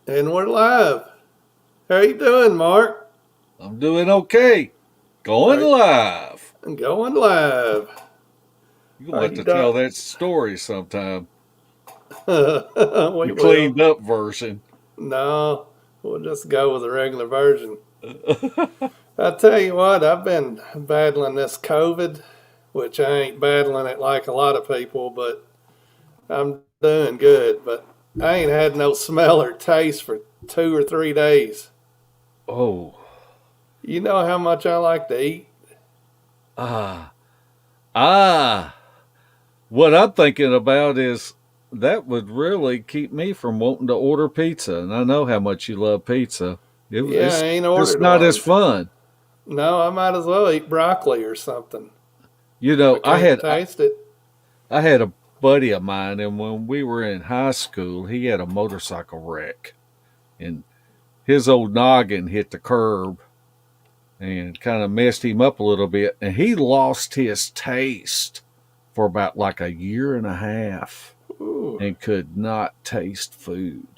And we're live. How you doing, Mark? I'm doing okay. Going Are live. you going live? You're going to Are have you to tell done? that story sometime. We The will. cleaned up version. No, we'll just go with the regular version. I tell you what, I've been battling this COVID, which I ain't battling it like a lot of people, but I'm doing good. But I ain't had no smell or taste for 2 or 3 days. Oh, You know how much I like to eat? ah, ah. What I'm thinking about is that would really keep me from wanting to order pizza. And I know how much you love pizza. Yeah, I It's ain't just ordered not as one. fun. No, I might as well eat broccoli or something You if I know, can't taste it. I had a buddy of mine, and when we were in high school, he had a motorcycle wreck, and his old noggin hit the curb and kind of messed him up a little bit. And he lost his taste for about like a year and a half Ooh, and could not taste food.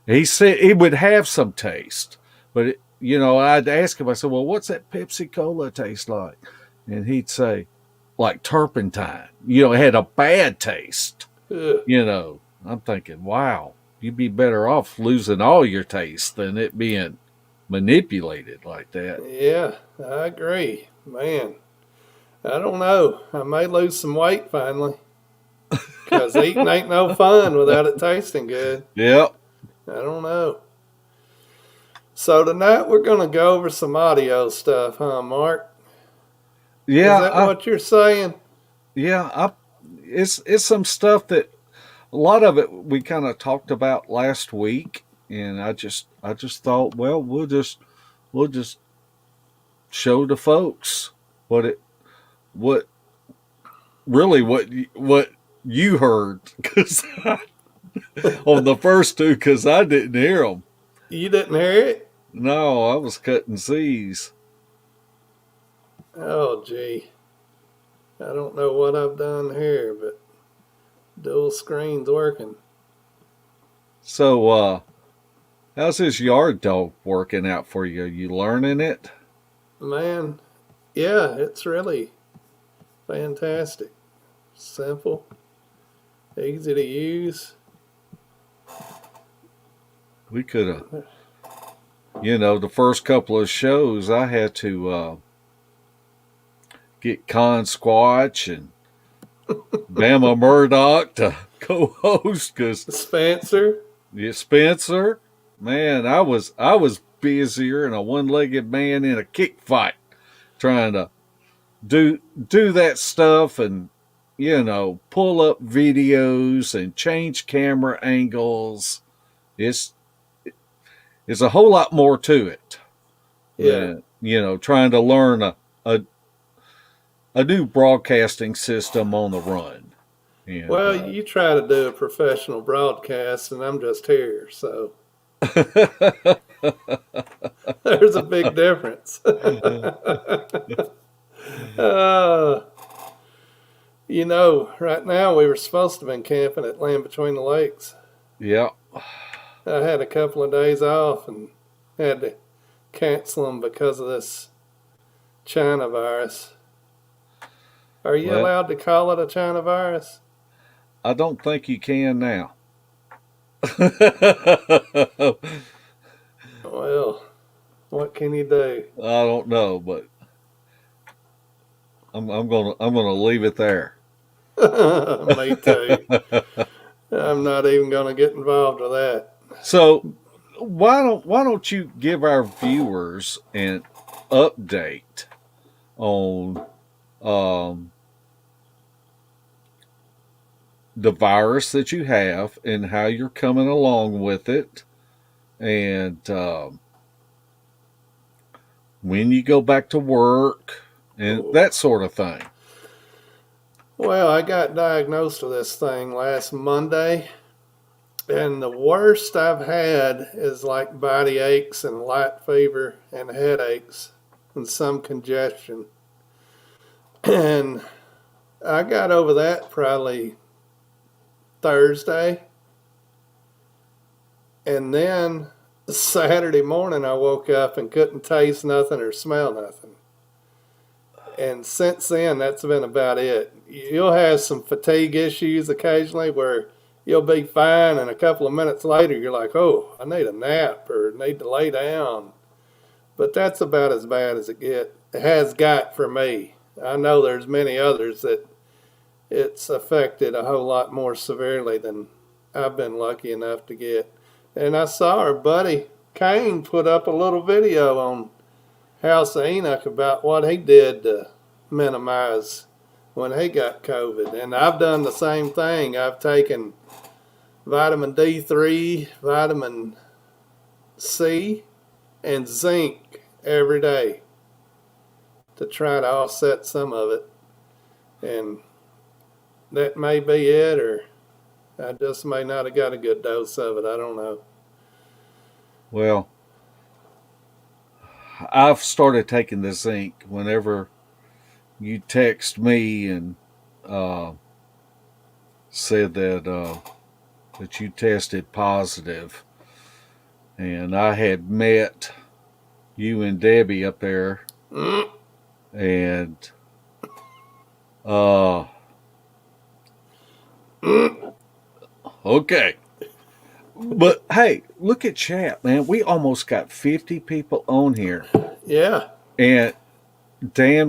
He said he would have some taste, but I'd ask him, I said, well, what's that Pepsi Cola taste like? And he'd say, like turpentine. It had a bad taste. ugh. I'm thinking, wow, you'd be better off losing all your taste than it being manipulated like that. Yeah, I agree. Man, I don't know. I may lose some weight finally because eating ain't no fun without it tasting good. Yep. I don't know. So tonight we're going to go over some audio stuff, huh, Mark? Is Yeah, that what you're saying? yeah, it's some stuff that a lot of it we kind of talked about last week, and I just thought, well, we'll just show the folks what it what really what you heard because on the first two because I didn't hear them. You didn't hear it? No, I was cutting C's. Oh, gee. I don't know what I've done here, but dual screen's working. So, how's this yard dog working out for you? You learning it? Man, yeah, it's really fantastic. Simple, easy to use. We could have, the first couple of shows I had to get Con Squatch and Bama Murdoch to co-host because Spencer. Spencer, man, I was busier than a one-legged man in a kick fight trying to do that stuff and pull up videos and change camera angles. It's it's a whole lot more to it Yeah. than trying to learn a new broadcasting system on the run. And Well, you try to do a professional broadcast, and I'm just here, so there's a big difference. uh, right now we were supposed to have been camping at Land Between the Lakes. yeah. I had a couple of days off and had to cancel them because of this China virus. Are you Well, allowed to call it a China virus? I don't think you can now. I Well, what can you do? don't know, but I'm gonna leave it there. Me too. I'm not even going to get involved with that. So why don't you give our viewers an update on um, the virus that you have and how you're coming along with it, and when you go back to work and Oh. that sort of thing. Well, I got diagnosed with this thing last Monday, and the worst I've had is like body aches and light fever and headaches and some congestion. And I got over that probably Thursday. And then Saturday morning, I woke up and couldn't taste nothing or smell nothing. And since then, that's been about it. You'll have some fatigue issues occasionally where you'll be fine, and a couple of minutes later, you're like, oh, I need a nap or need to lay down. But that's about as bad as it has got for me. I know there's many others that it's affected a whole lot more severely than I've been lucky enough to get. And I saw our buddy Kane put up a little video on House of Enoch about what he did to minimize when he got COVID. And I've done the same thing. I've taken vitamin D3, vitamin C, and zinc every day to try to offset some of it. And that may be it, or I just may not have got a good dose of it. I don't know. Well, I've started taking the zinc whenever you text me and uh, said that you tested positive, and I had met you and Debbie up there, Mm. and uh, okay. But hey, look at chat, man. We almost got 50 people on here, Yeah. and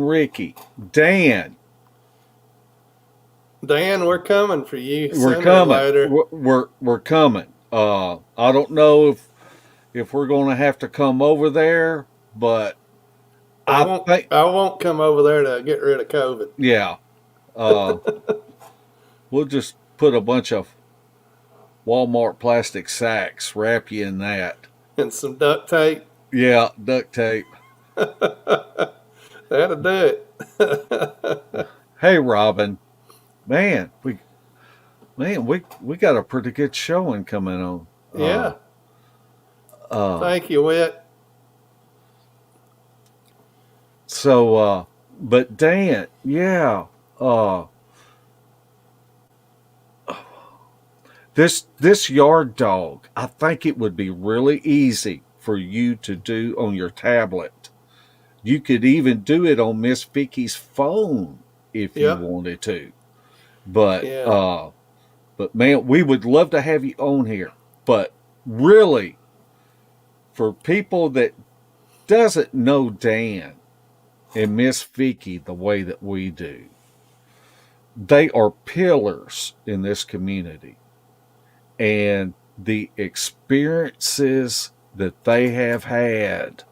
Ricky, Dan, Dan, we're coming for you we're sooner or coming. later. We're coming. I don't know if we're going to have to come over there, but I think I won't come over there to get rid of COVID. yeah. Uh, we'll just put a bunch of Walmart plastic sacks, wrap you in that. And some duct tape. Yeah, duct tape. That'll do it. Hey, Robin, man, we got a pretty good showing coming on. Yeah. Uh, Thank you, Whit. so, but Dan, yeah, this yard dog, I think it would be really easy for you to do on your tablet. You could even do it on Miss Vicky's phone if you Yep. wanted to. But Yeah. but man, we would love to have you on here. But really, for people that doesn't know Dan and Miss Vicky the way that we do, they are pillars in this community. And the experiences that they have had,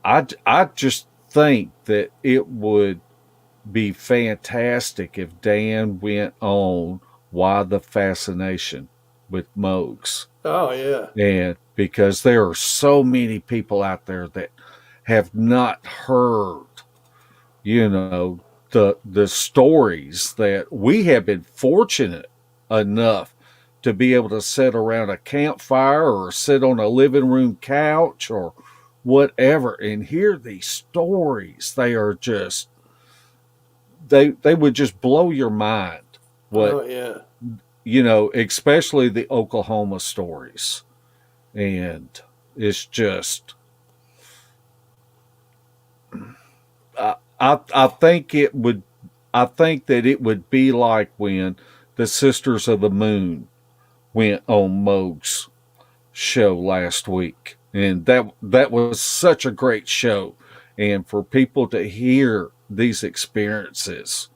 I just think that it would be fantastic if Dan went on Why the Fascination with Mogs. Oh, yeah. And because there are so many people out there that have not heard, the stories that we have been fortunate enough to be able to sit around a campfire or sit on a living room couch or whatever and hear these stories. They are just they would just blow your mind. Oh, yeah. Especially the Oklahoma stories. And it's just I think that it would be like when the Sisters of the Moon went on Moog's show last week. And that was such a great show. And for people to hear these experiences.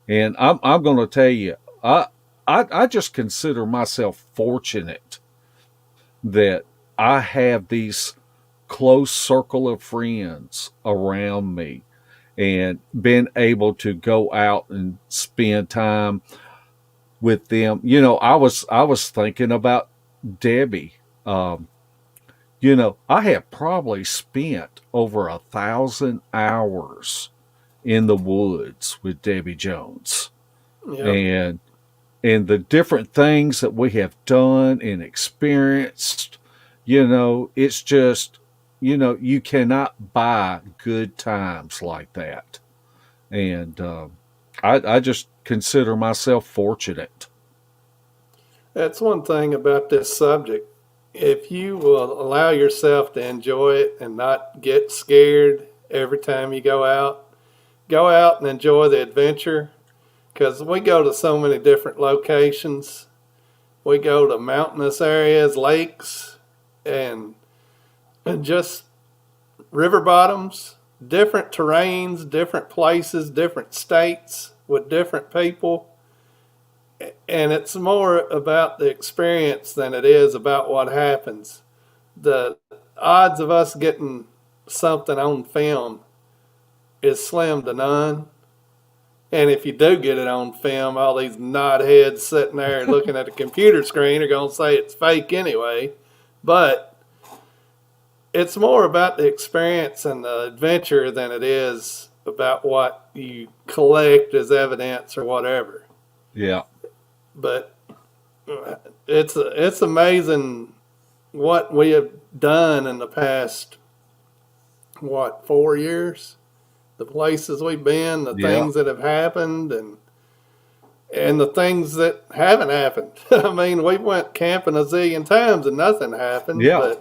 And I'm going to tell you, I just consider myself fortunate that I have these close circle of friends around me and been able to go out and spend time with them. I was thinking about Debbie. I have probably spent over 1,000 hours in the woods with Debbie Jones. Yep. And the different things that we have done and experienced, it's just, you cannot buy good times like that. And I just consider myself fortunate. That's one thing about this subject. if you will allow yourself to enjoy it and not get scared every time you go out and enjoy the adventure. Because we go to so many different locations. We go to mountainous areas, lakes, and just river bottoms, different terrains, different places, different states with different people. And it's more about the experience than it is about what happens. The odds of us getting something on film is slim to none. And if you do get it on film, all these knotheads sitting there looking at a computer screen are going to say it's fake anyway. But it's more about the experience and the adventure than it is about what you collect as evidence or whatever. Yeah. But it's amazing what we have done in the past, 4 years? The places we've been, the things that have happened, and the things that haven't happened. I mean, we went camping a zillion times and nothing happened. Yeah.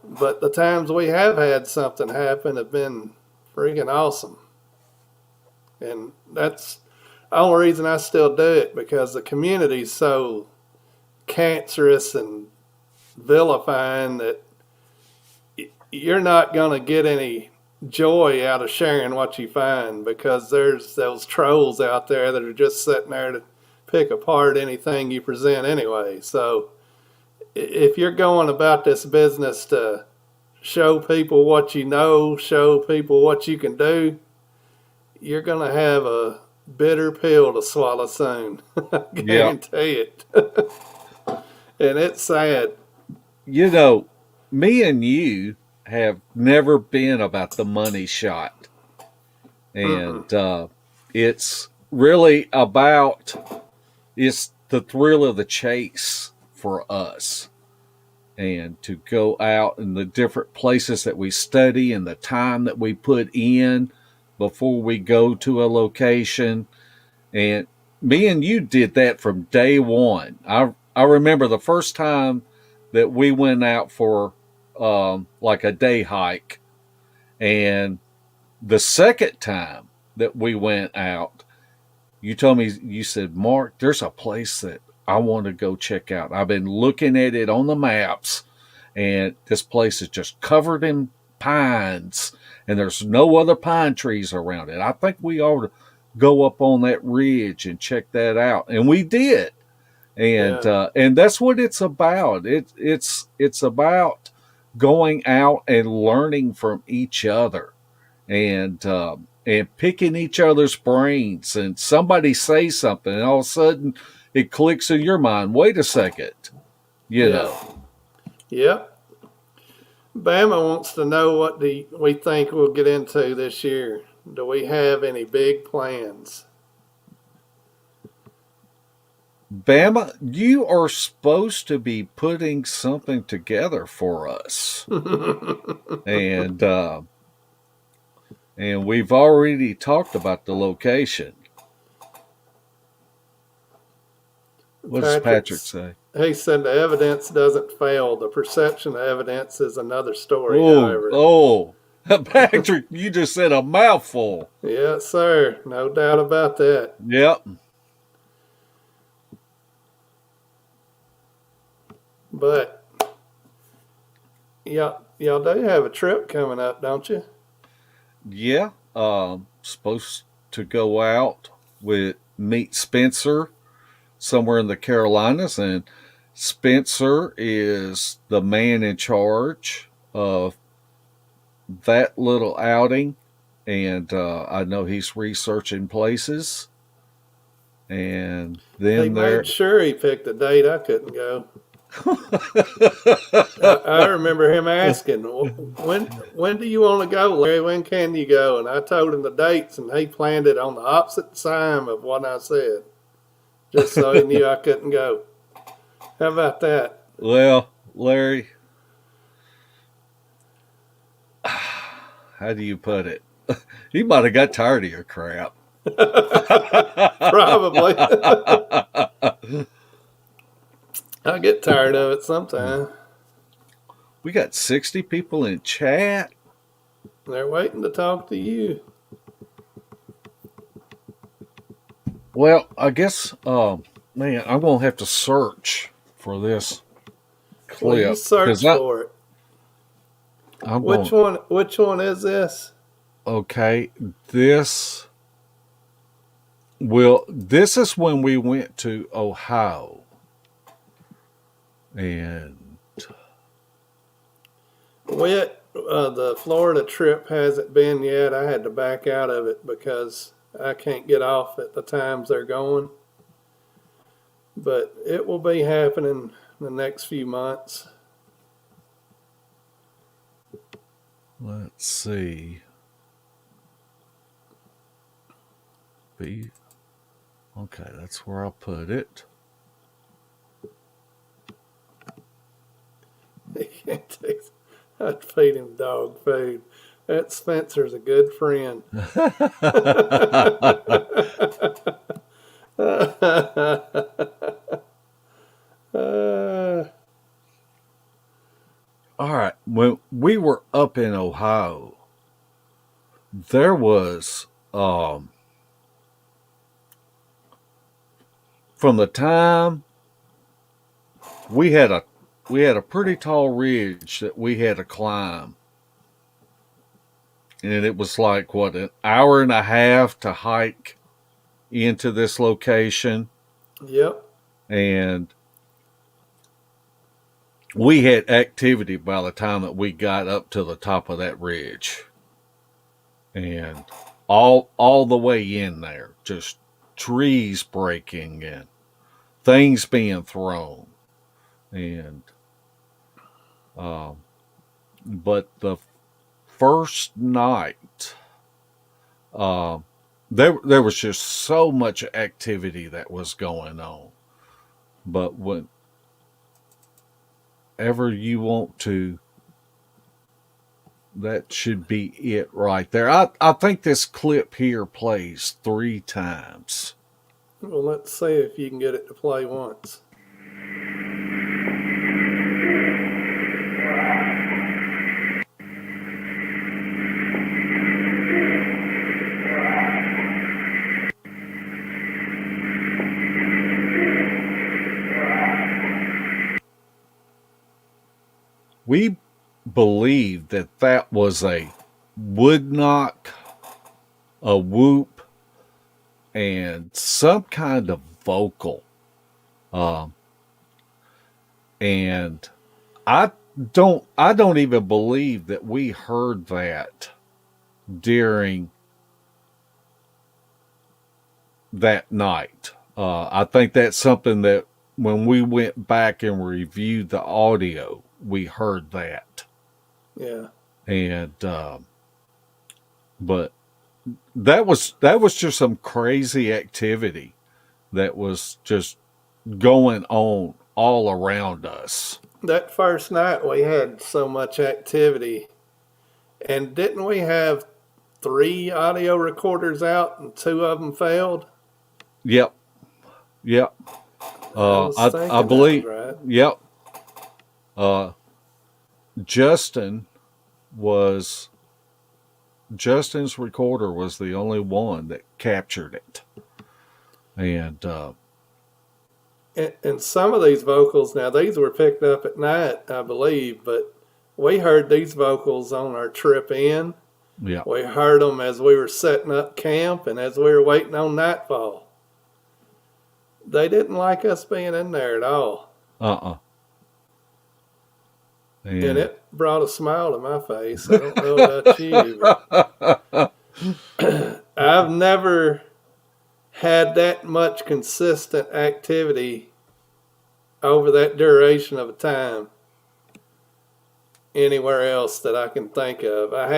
But the times we have had something happen have been freaking awesome. And that's the only reason I still do it, because the community's so cancerous and vilifying that you're not going to get any joy out of sharing what you find, because there's those trolls out there that are just sitting there to pick apart anything you present anyway. So if you're going about this business to show people what you know, show people what you can do, you're going to have a bitter pill to swallow soon. I guarantee it. And it's sad. You know, me and you have never been about the money shot. And it's really about, it's the thrill of the chase for us. And to go out in the different places that we study and the time that we put in before we go to a location. And me and you did that from day one. I remember the first time that we went out for like a day hike. And the second time that we went out, you told me, you said, Mark, there's a place that I want to go check out. I've been looking at it on the maps, and this place is just covered in pines, and there's no other pine trees around it. I think we ought to go up on that ridge and check that out. And we did. And that's what it's about. It's about going out and learning from each other, and picking each other's brains. And somebody says something, and all of a sudden it clicks in your mind. Wait a second, you know. Yep. Bama wants to know what we think we'll get into this year. Do we have any big plans? Bama, you are supposed to be putting something together for us. and we've already talked about the location. What does Patrick say? He said the evidence doesn't fail. The perception of evidence is another story, however. Oh, Patrick, you just said a mouthful. Yes, sir. No doubt about that. Yep. But y'all do have a trip coming up, don't you? Yeah. Supposed to go out meet Spencer somewhere in the Carolinas, and Spencer is the man in charge of that little outing, and I know he's researching places. And then he made sure he picked a date I couldn't go. I remember him asking, when do you want to go, Larry? When can you go? And I told him the dates, and he planned it on the opposite side of what I said, just so he knew I couldn't go. How about that? Well, Larry, how do you put it? He might have got tired of your crap. Probably. I get tired of it sometimes. We got 60 people in chat. They're waiting to talk to you. Well, I guess, man, I'm going to have to search for this Well, you clip because search for it. I'm Which going, one? Which one is this? okay, this this is when we went to Ohio. And The Florida trip hasn't been yet. I had to back out of it because I can't get off at the times they're going. But it will be happening the next few months. let's see. Okay, that's where I put it. I'd feed him dog food. That Spencer's a good friend. All right, when we were up in Ohio, there was from the time we had a pretty tall ridge that we had to climb, and it was like what, an hour and a half to hike into this location. Yep. And we had activity by the time that we got up to the top of that ridge, and all the way in there, just trees breaking and things being thrown, and but the first night, there was just so much activity that was going on. But whenever you want to, that should be it right there. I think this clip here plays 3 times. Well, let's see if you can get it to play once. We believe that was a wood knock, a whoop, and some kind of vocal. And I don't even believe that we heard that during that night. I think that's something that when we went back and reviewed the audio, we heard that. Yeah. And but that was just some crazy activity that was just going on all around us. That first night we had so much activity, and didn't we have 3 audio recorders out and 2 of them failed? Yep. I believe. Right. Yep. Justin's recorder was the only one that captured it, and some of these vocals, now these were picked up at night, I believe, but we heard these vocals on our trip in. yeah, We heard them as we were setting up camp and as we were waiting on nightfall. They didn't like us being in there at all. And it brought a smile to my face. I don't know about you, but I've never had that much consistent activity over that duration of a time anywhere else that I can think of. I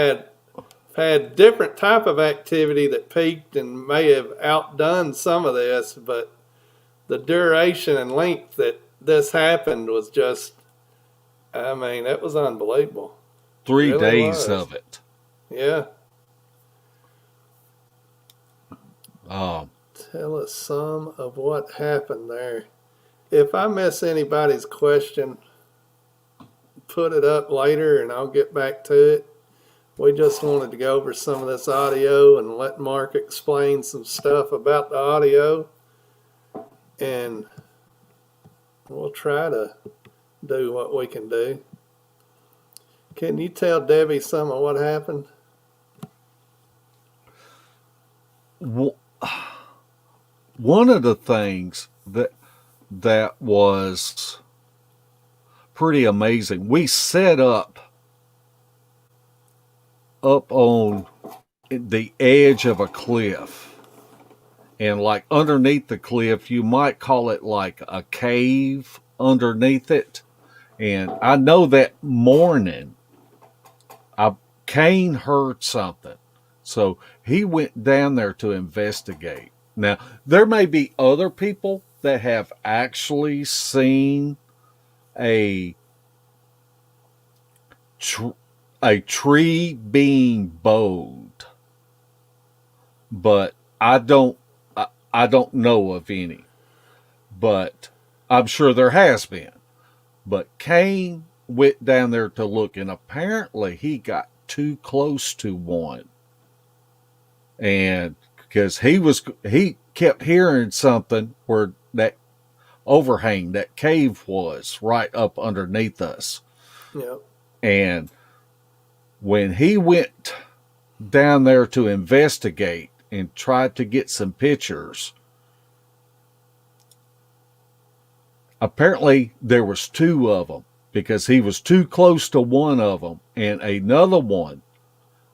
had different type of activity that peaked and may have outdone some of this, but the duration and length that this happened was just, I mean, it was unbelievable. 3 really days of it. Yeah. Tell us some of what happened there. if I miss anybody's question, put it up later and I'll get back to it. We just wanted to go over some of this audio and let Mark explain some stuff about the audio. And we'll try to do what we can do. Can you tell Debbie some of what happened? One of the things that was pretty amazing, we set up on the edge of a cliff, and like underneath the cliff, you might call it like a cave underneath it. And I know that morning Kane heard something, so he went down there to investigate. Now, there may be other people that have actually seen a tree being bowed, but I don't know of any. But I'm sure there has been. But Kane went down there to look, and apparently he got too close to one. And because he kept hearing something where that overhang, that cave was right up underneath us. Yep. And when he went down there to investigate and tried to get some pictures, apparently there was two of them, because he was too close to one of them, and another one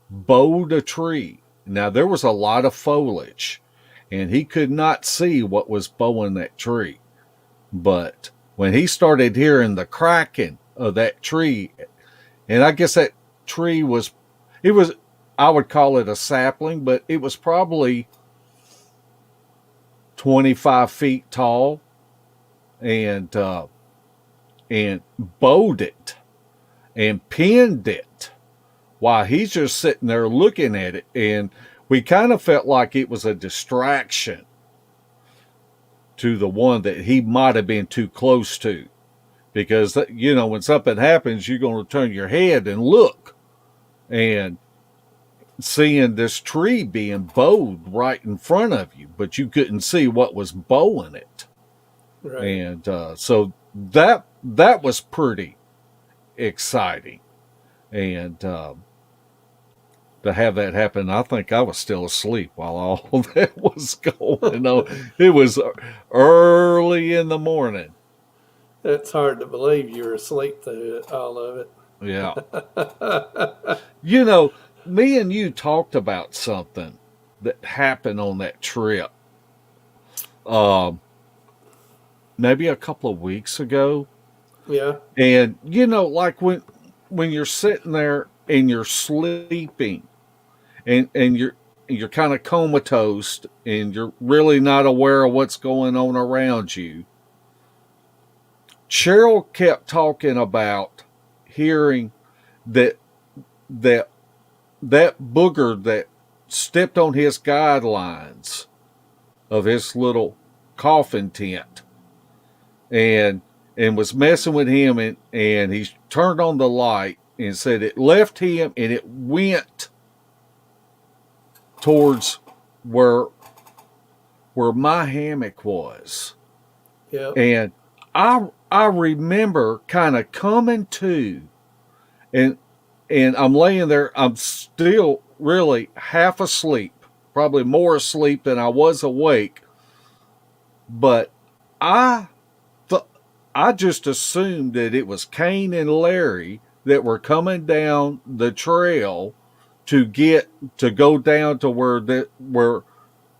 bowed a tree. Now, there was a lot of foliage, and he could not see what was bowing that tree. But when he started hearing the cracking of that tree, and I guess that tree was, I would call it a sapling, but it was probably 25 feet tall, and bowed it and pinned it while he's just sitting there looking at it. And we kind of felt like it was a distraction to the one that he might have been too close to, because, you know, when something happens, you're going to turn your head and look, and seeing this tree being bowed right in front of you, but you couldn't see what was bowing it. Right. And so that was pretty exciting. And to have that happen, I think I was still asleep while all that was going on. It was early in the morning. It's hard to believe you were asleep through it, all of it. Yeah. You know, me and you talked about something that happened on that trip. Maybe a couple of weeks ago. Yeah. And, you know, like when you're sitting there and you're sleeping, and you're kind of comatose, and you're really not aware of what's going on around you. Cheryl kept talking about hearing that booger that stepped on his guidelines of his little coffin tent, and was messing with him, and he turned on the light and said it left him and it went towards where my hammock was. Yeah. And I remember kind of coming to, and I'm laying there, I'm still really half asleep, probably more asleep than I was awake, but I just assumed that it was Kane and Larry that were coming down the trail to go down to where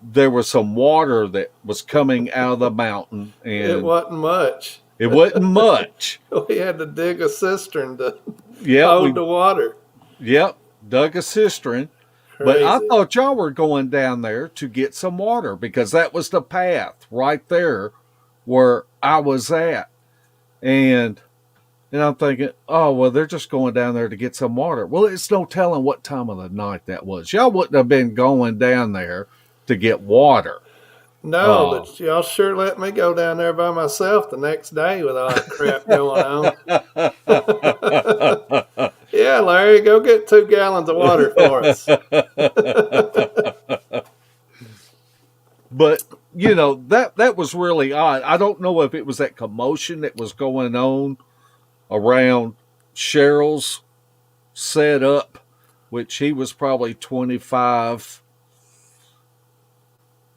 there was some water that was coming out of the mountain. And it wasn't much. It wasn't much. We had to dig a cistern to hold the water. Yep, dug a cistern. Crazy. But I thought y'all were going down there to get some water, because that was the path right there where I was at. And I'm thinking, oh, well, they're just going down there to get some water. Well, it's no telling what time of the night that was. Y'all wouldn't have been going down there to get water. No, but y'all sure let me go down there by myself the next day with all that crap going on. Yeah, Larry, go get 2 gallons of water for us. But that was really odd. I don't know if it was that commotion that was going on around Cheryl's setup, which he was probably 25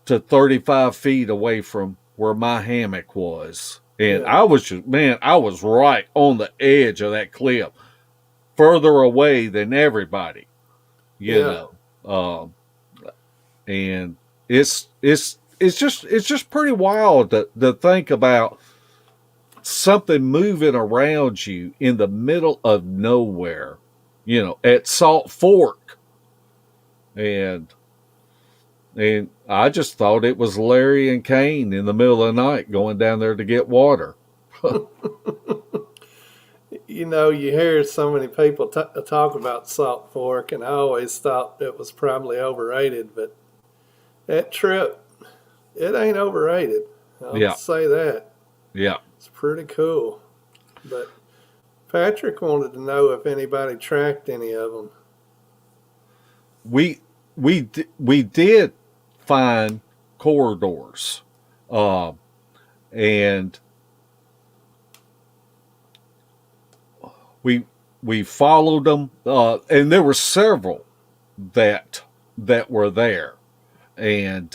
to 35 feet away from where my hammock was. And Yeah. I was right on the edge of that cliff, further away than everybody, Yeah. And it's just pretty wild to think about something moving around you in the middle of nowhere, at Salt Fork. And I just thought it was Larry and Kane in the middle of the night going down there to get water. You hear so many people talk about Salt Fork, and I always thought it was probably overrated, but that trip, it ain't overrated. I'll just say that. Yeah. It's pretty cool. But Patrick wanted to know if anybody tracked any of them. We did find corridors, and we followed them, and there were several that were there, and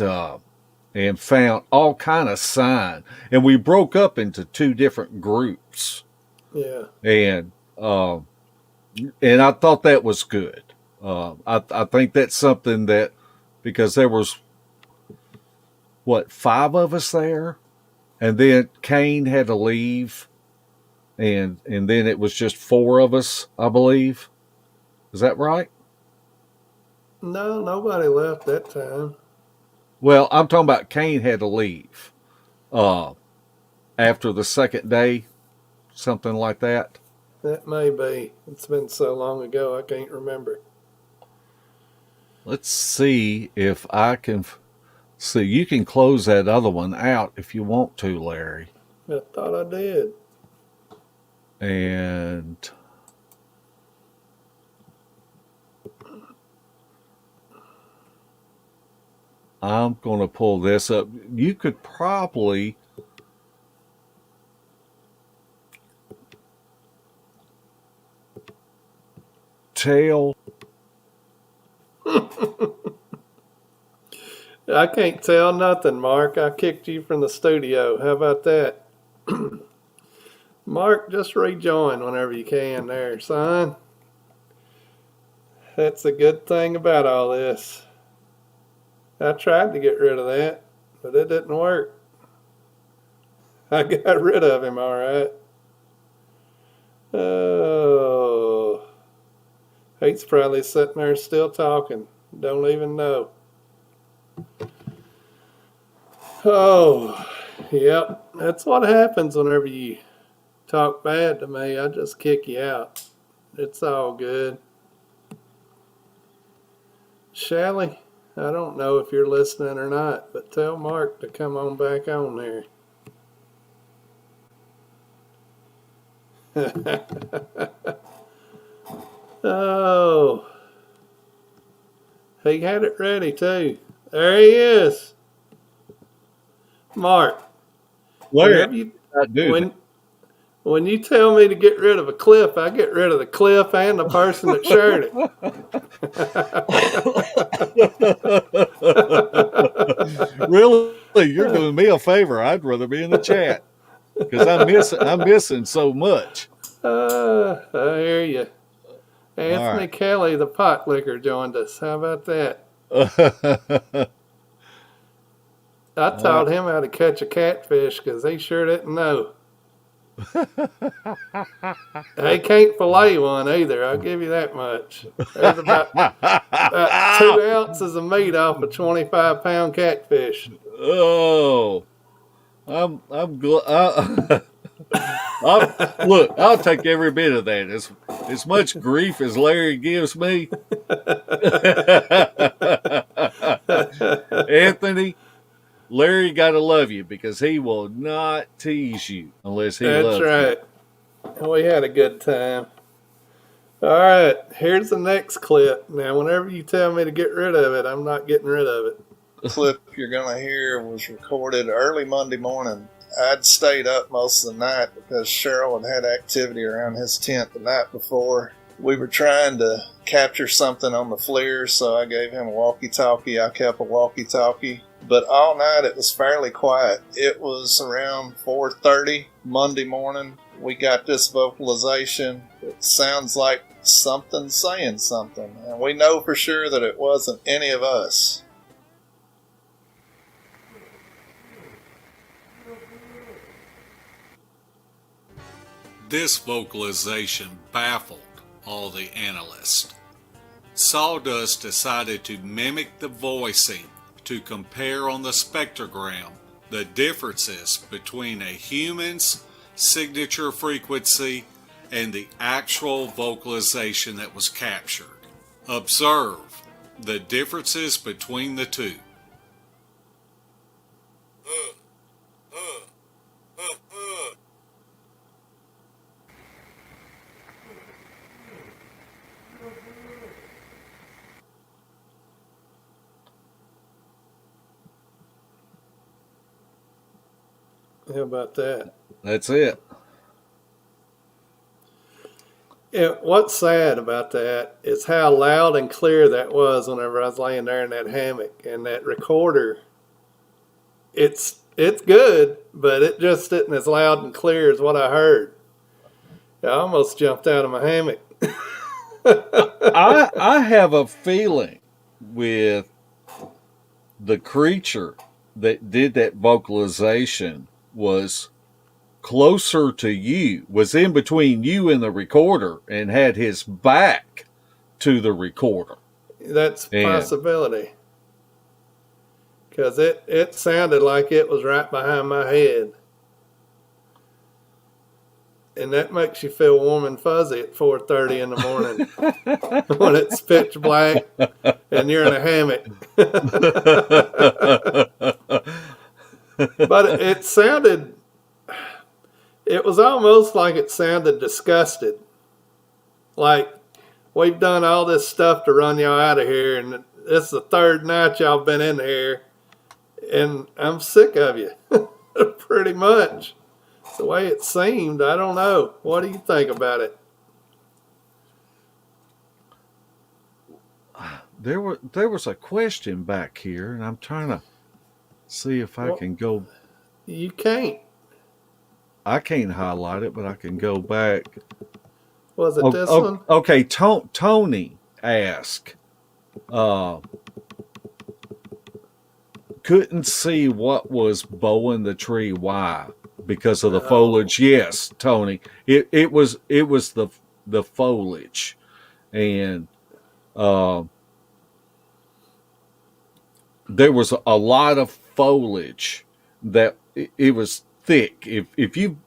found all kind of sign, and we broke up into 2 different groups. Yeah. And I thought that was good. I think that's something that, because there was 5 of us there, and then Kane had to leave, and then it was just 4 of us, I believe. Is that right? No, nobody left that time. Well, I'm talking about Kane had to leave after the second day, something like that. That may be. It's been so long ago, I can't remember. Let's see if I can. See, you can close that other one out if you want to, Larry. I thought I did. And I'm going to pull this up. You could probably tell. I can't tell nothing, Mark. I kicked you from the studio. How about that? Mark, just rejoin whenever you can there, son. That's a good thing about all this. I tried to get rid of that, but it didn't work. I got rid of him, all right. Oh, he's probably sitting there still talking. Don't even know. Oh, yep. That's what happens whenever you talk bad to me. I just kick you out. It's all good. Shelley, I don't know if you're listening or not, but tell Mark to come on back on there. Oh, he had it ready too. There he is. Mark, Larry, when you tell me to get rid of a cliff, I get rid of the cliff and the person that shared it. Really, you're doing me a favor. I'd rather be in the chat because I'm missing so much. I hear you. Anthony right. Kelly, the pot licker, joined us. How about that? I taught him how to catch a catfish because he sure didn't know. He can't fillet one either, I'll give you that much. There's about 2 ounces of meat off a 25-pound catfish. Oh, I'm glad. Look, I'll take every bit of that. As much grief as Larry gives me. Anthony, Larry got to love you because he will not tease you unless he That's loves you. right. We had a good time. All right, here's the next clip. Now, whenever you tell me to get rid of it, I'm not getting rid of it. The clip you're going to hear was recorded early Monday morning. I'd stayed up most of the night because Cheryl had activity around his tent the night before. We were trying to capture something on the FLIR, so I gave him a walkie-talkie. I kept a walkie-talkie. But all night it was fairly quiet. It was around 4:30 Monday morning. We got this vocalization. It sounds like something saying something. And we know for sure that it wasn't any of us. This vocalization baffled all the analysts. Sawdust decided to mimic the voicing to compare on the spectrogram the differences between a human's signature frequency and the actual vocalization that was captured. Observe the differences between the two. How about that? That's it. What's sad about that is how loud and clear that was whenever I was laying there in that hammock. And that recorder, it's good, but it just isn't as loud and clear as what I heard. I almost jumped out of my hammock. I have a feeling with the creature that did that vocalization was closer to you, was in between you and the recorder and had his back to the recorder. That's a possibility. Because it sounded like it was right behind my head. And that makes you feel warm and fuzzy at 4:30 in the morning when it's pitch black and you're in a hammock. But it was almost like it sounded disgusted. Like, we've done all this stuff to run y'all out of here, and this is the third night y'all been in here, and I'm sick of you, pretty much. The way it seemed, I don't know. What do you think about it? There was a question back here, and I'm trying to see if I can go. You can't. I can't highlight it, but I can go back. Was it this one? Okay, Tony asked, couldn't see what was bowing the tree. Why? Because of the foliage. Yes, Tony. It was the foliage, and there was a lot of foliage that it was thick. If you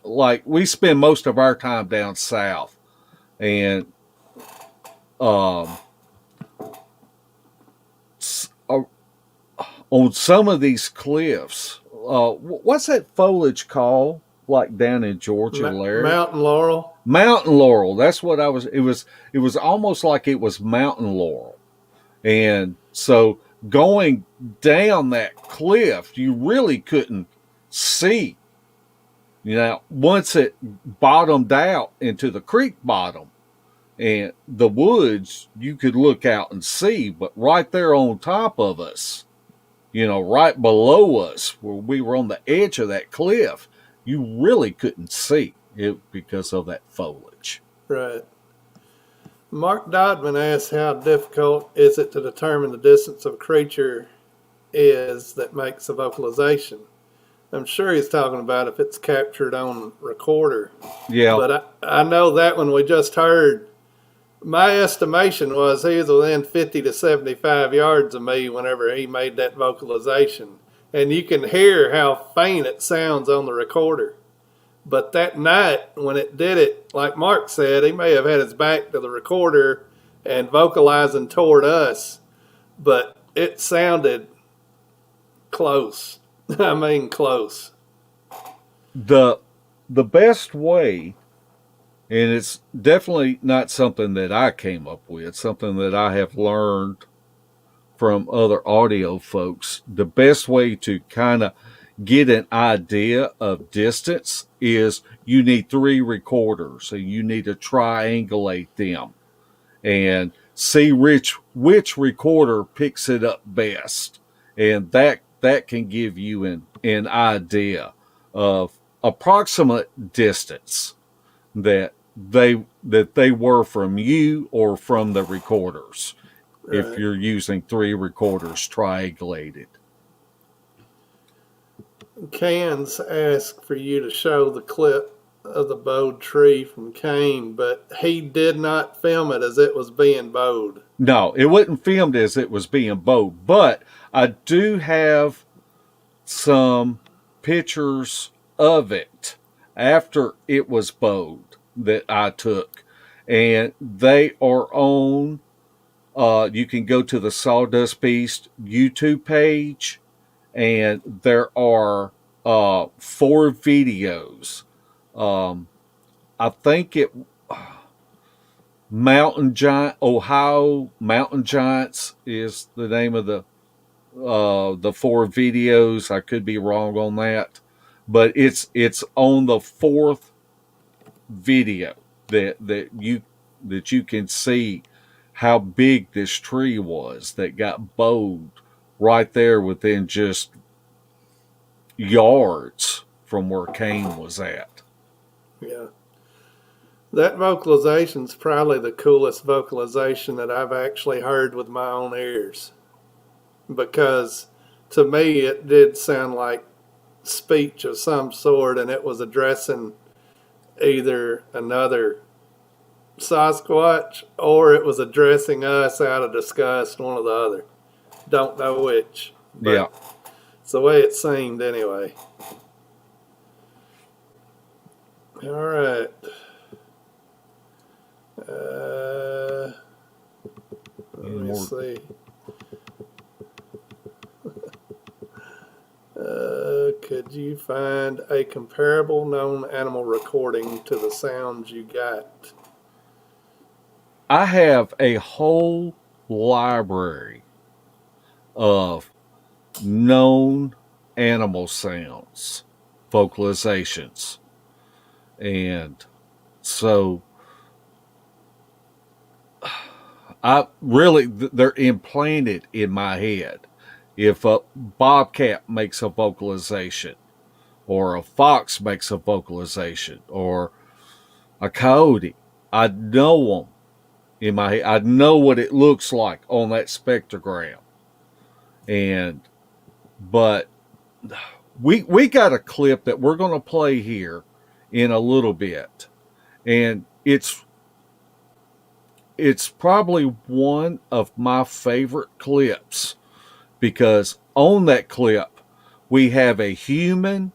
like, we spend most of our time down south, and on some of these cliffs, what's that foliage called? Like down in Georgia, Larry? Mountain laurel. Mountain laurel. That's what I was. It was almost like it was mountain laurel, and so going down that cliff, you really couldn't see. You know, once it bottomed out into the creek bottom and the woods, you could look out and see, but right there on top of us, you know, right below us, where we were on the edge of that cliff, you really couldn't see it because of that foliage. Right. Mark Dodman asked, how difficult is it to determine the distance of a creature is that makes a vocalization? I'm sure he's talking about if it's captured on recorder. Yeah. But I know that one we just heard, my estimation was he was within 50 to 75 yards of me whenever he made that vocalization. And you can hear how faint it sounds on the recorder. But that night when it did it, like Mark said, he may have had his back to the recorder and vocalizing toward us. But it sounded close. I mean, close. The best way, and it's definitely not something that I came up with, something that I have learned from other audio folks. The best way to kind of get an idea of distance is you need 3 recorders, and you need to triangulate them and see which recorder picks it up best, and that can give you an idea of approximate distance that they were from you or from the recorders, Right. if you're using 3 recorders triangulated. Cans asked for you to show the clip of the bowed tree from Kane, but he did not film it as it was being bowed. No, it wasn't filmed as it was being bowed, but I do have some pictures of it after it was bowed that I took, and they are on, you can go to the Sawdust Beast YouTube page, and there are 4 videos. I think it Ohio Mountain Giants is the name of the 4 videos. I could be wrong on that, but it's on the 4th video that you can see how big this tree was that got bowed right there within just yards from where Kane was at. Yeah. That vocalization's probably the coolest vocalization that I've actually heard with my own ears. Because to me it did sound like speech of some sort, and it was addressing either another Sasquatch or it was addressing us out of disgust, one or the other. Don't know which. But Yeah. it's the way it seemed anyway. All right. Let me see. Could you find a comparable known animal recording to the sounds you got? I have a whole library of known animal sounds, vocalizations. And so they're implanted in my head. If a bobcat makes a vocalization, or a fox makes a vocalization, or a coyote, I know them in my head. I know what it looks like on that spectrogram. But we got a clip that we're going to play here in a little bit, and it's probably one of my favorite clips, because on that clip we have a human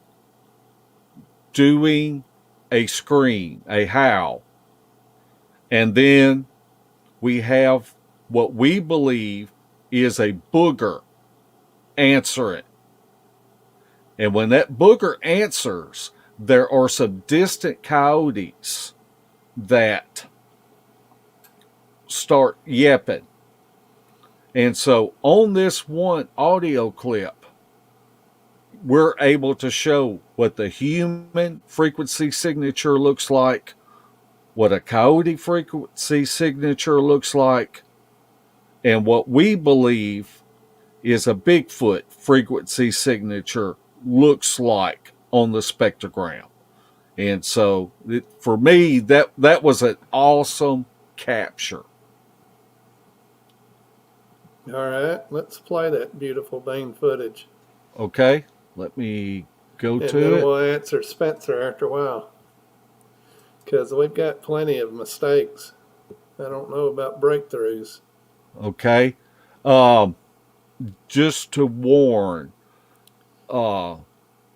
doing a scream, a howl, and then we have what we believe is a booger answering. And when that booger answers, there are some distant coyotes that start yapping. And so on this one audio clip, we're able to show what the human frequency signature looks like, what a coyote frequency signature looks like, and what we believe is a Bigfoot frequency signature looks like on the spectrogram. And so for me, that was an awesome capture. All right, let's play that beautiful bean footage. Okay, let me go And to then it. we'll answer Spencer after a while. Because we've got plenty of mistakes. I don't know about breakthroughs. Okay. Just to warn,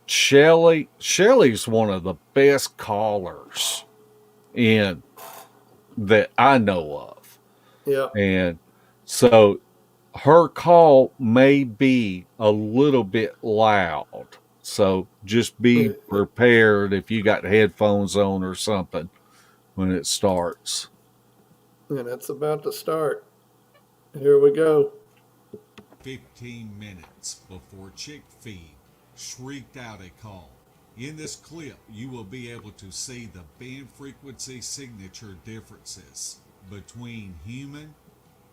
Shelly's one of the best callers that I know of. Yeah. And so her call may be a little bit loud. So just be prepared if you got headphones on or something when it starts. And it's about to start. Here we go. 15 minutes before Chick Feed shrieked out a call. In this clip, you will be able to see the band frequency signature differences between human,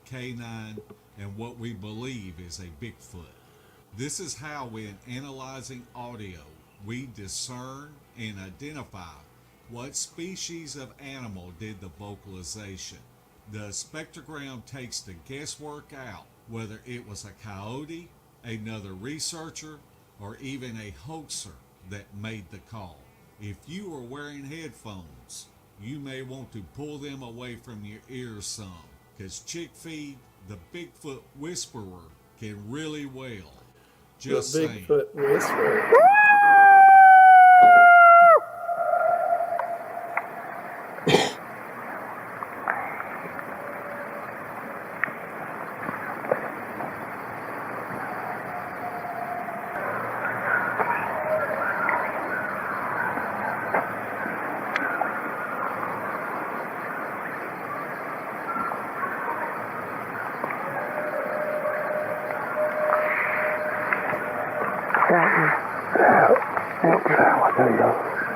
canine, and what we believe is a Bigfoot. This is how, when analyzing audio, we discern and identify what species of animal did the vocalization. The spectrogram takes the guesswork out, whether it was a coyote, another researcher, or even a hoaxer that made the call. If you are wearing headphones, you may want to pull them away from your ears some, because Chick Feed, the Bigfoot whisperer, can really wail. Just The saying. Bigfoot whisperer.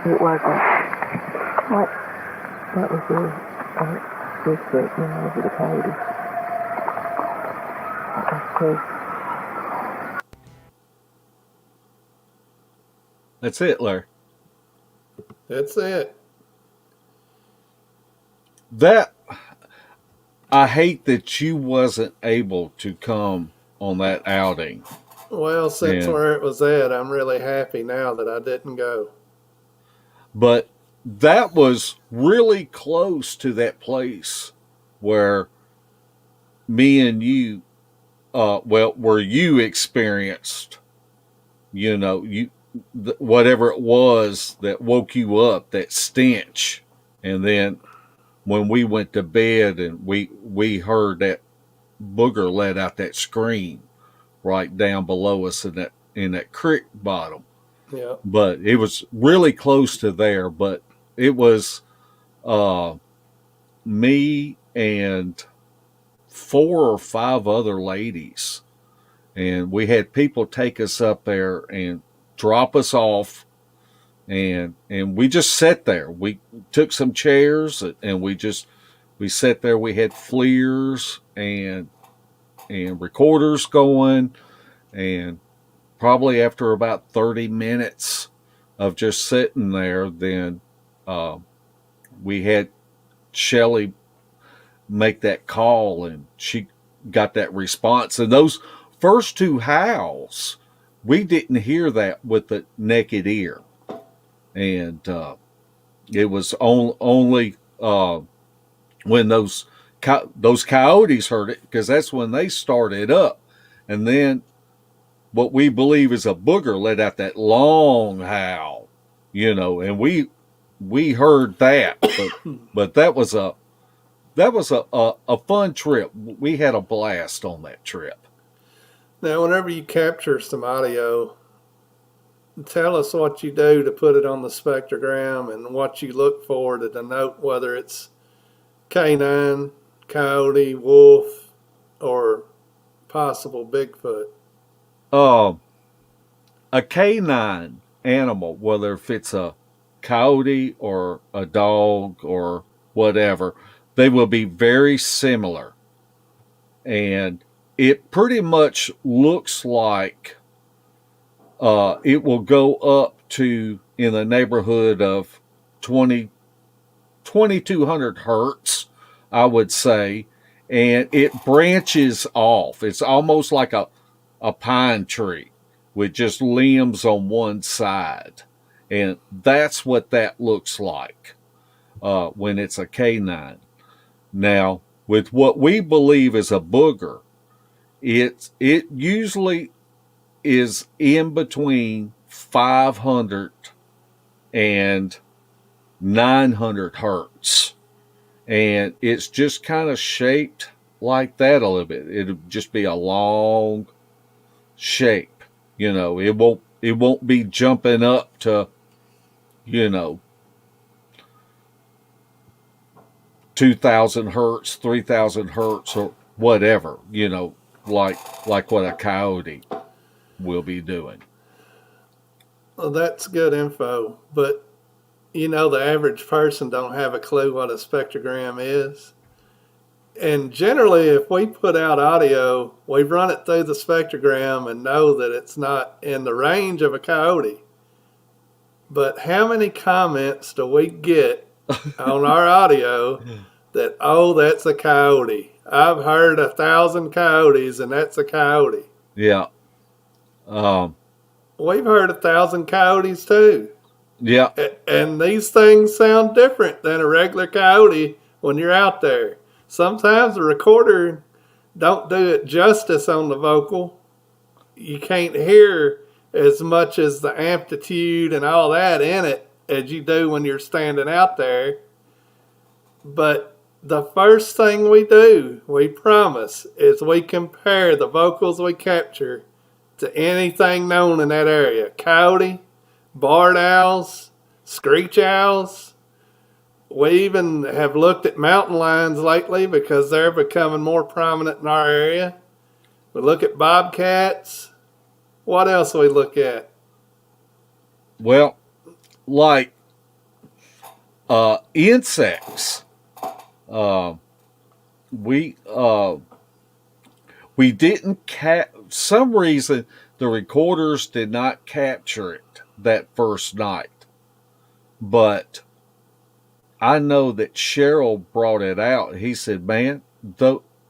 It wasn't. What? That was the Bigfoot, over the coyote. Okay. That's it, Larry. That's it. That, I hate that you wasn't able to come on that outing. Well, since Yeah. where it was at, I'm really happy now that I didn't go. But that was really close to that place where me and you, where you experienced, whatever it was that woke you up, that stench. And then when we went to bed and we heard that booger let out that scream right down below us in that creek bottom. Yeah. But it was really close to there. But it was me and 4 or 5 other ladies, and we had people take us up there and drop us off, and we just sat there. We took some chairs and we sat there. We had FLIRs and recorders going, and probably after about 30 minutes of just sitting there, then we had Shelly make that call, and she got that response. And those first 2 howls, we didn't hear that with the naked ear. And it was only when those coyotes heard it, because that's when they started up. And then what we believe is a booger let out that long howl, and we heard that, but that was a fun trip. We had a blast on that trip. Now, whenever you capture some audio, tell us what you do to put it on the spectrogram and what you look for to denote whether it's canine, coyote, wolf, or possible Bigfoot. A canine animal, whether if it's a coyote or a dog or whatever, they will be very similar. And it pretty much looks like it will go up to, in the neighborhood of 2200 hertz, I would say. And it branches off. It's almost like a pine tree with just limbs on one side. And that's what that looks like when it's a canine. Now, with what we believe is a booger, it usually is in between 500 and 900 hertz. And it's just kind of shaped like that a little bit. It'll just be a long shape. It won't be jumping up to, 2,000 hertz, 3,000 hertz, or whatever, like what a coyote will be doing. Well, that's good info, but the average person don't have a clue what a spectrogram is. And generally, if we put out audio, we run it through the spectrogram and know that it's not in the range of a coyote. But how many comments do we get on our audio that, oh, that's a coyote? I've heard 1,000 coyotes and that's a coyote. Yeah. We've heard 1,000 coyotes too. Yeah. And these things sound different than a regular coyote when you're out there. Sometimes the recorder don't do it justice on the vocal. You can't hear as much as the amplitude and all that in it as you do when you're standing out there. But the first thing we do, we promise, is we compare the vocals we capture to anything known in that area. Coyote, barred owls, screech owls. We even have looked at mountain lions lately because they're becoming more prominent in our area. We look at bobcats. What else we look at? Well, like insects. We didn't some reason the recorders did not capture it that first night, but I know that Cheryl brought it out. He said, man,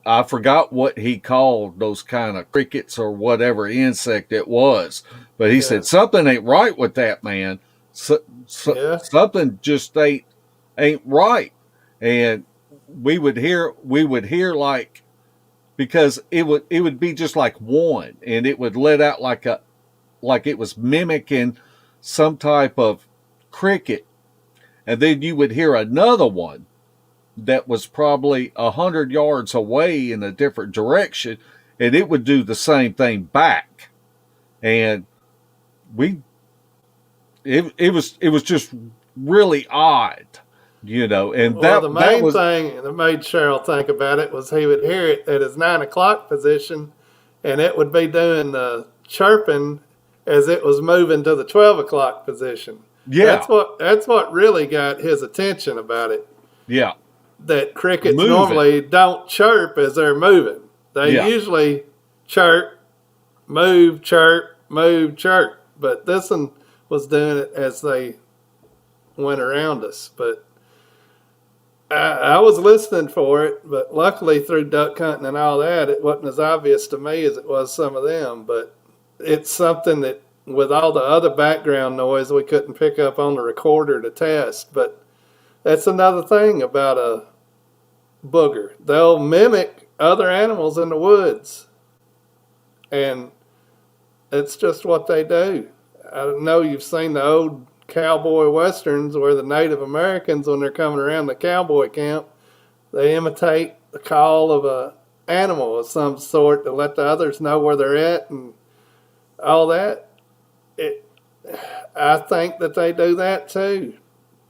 I forgot what he called those kind of crickets or whatever insect it was. But he said, something ain't right with that, man. Something just ain't right. And we would hear like, because it would be just like one, and it would let out like it was mimicking some type of cricket. And then you would hear another one that was probably 100 yards away in a different direction, and it would do the same thing back. And it was just really odd, And well, the main thing that made Cheryl think about it was he would hear it at his 9 o'clock position, and it would be doing the chirping as it was moving to the 12 o'clock position. Yeah, that's what really got his attention about it. Yeah, that crickets normally don't chirp as they're moving. They usually chirp, move, chirp, move, chirp. But this one was doing it as they went around us. But I was listening for it, but luckily through duck hunting and all that, it wasn't as obvious to me as it was some of them. But it's something that, with all the other background noise, we couldn't pick up on the recorder to test. But that's another thing about a booger. They'll mimic other animals in the woods. And it's just what they do. I know you've seen the old cowboy westerns where the Native Americans, when they're coming around the cowboy camp, they imitate the call of an animal of some sort to let the others know where they're at and all that. I think that they do that too,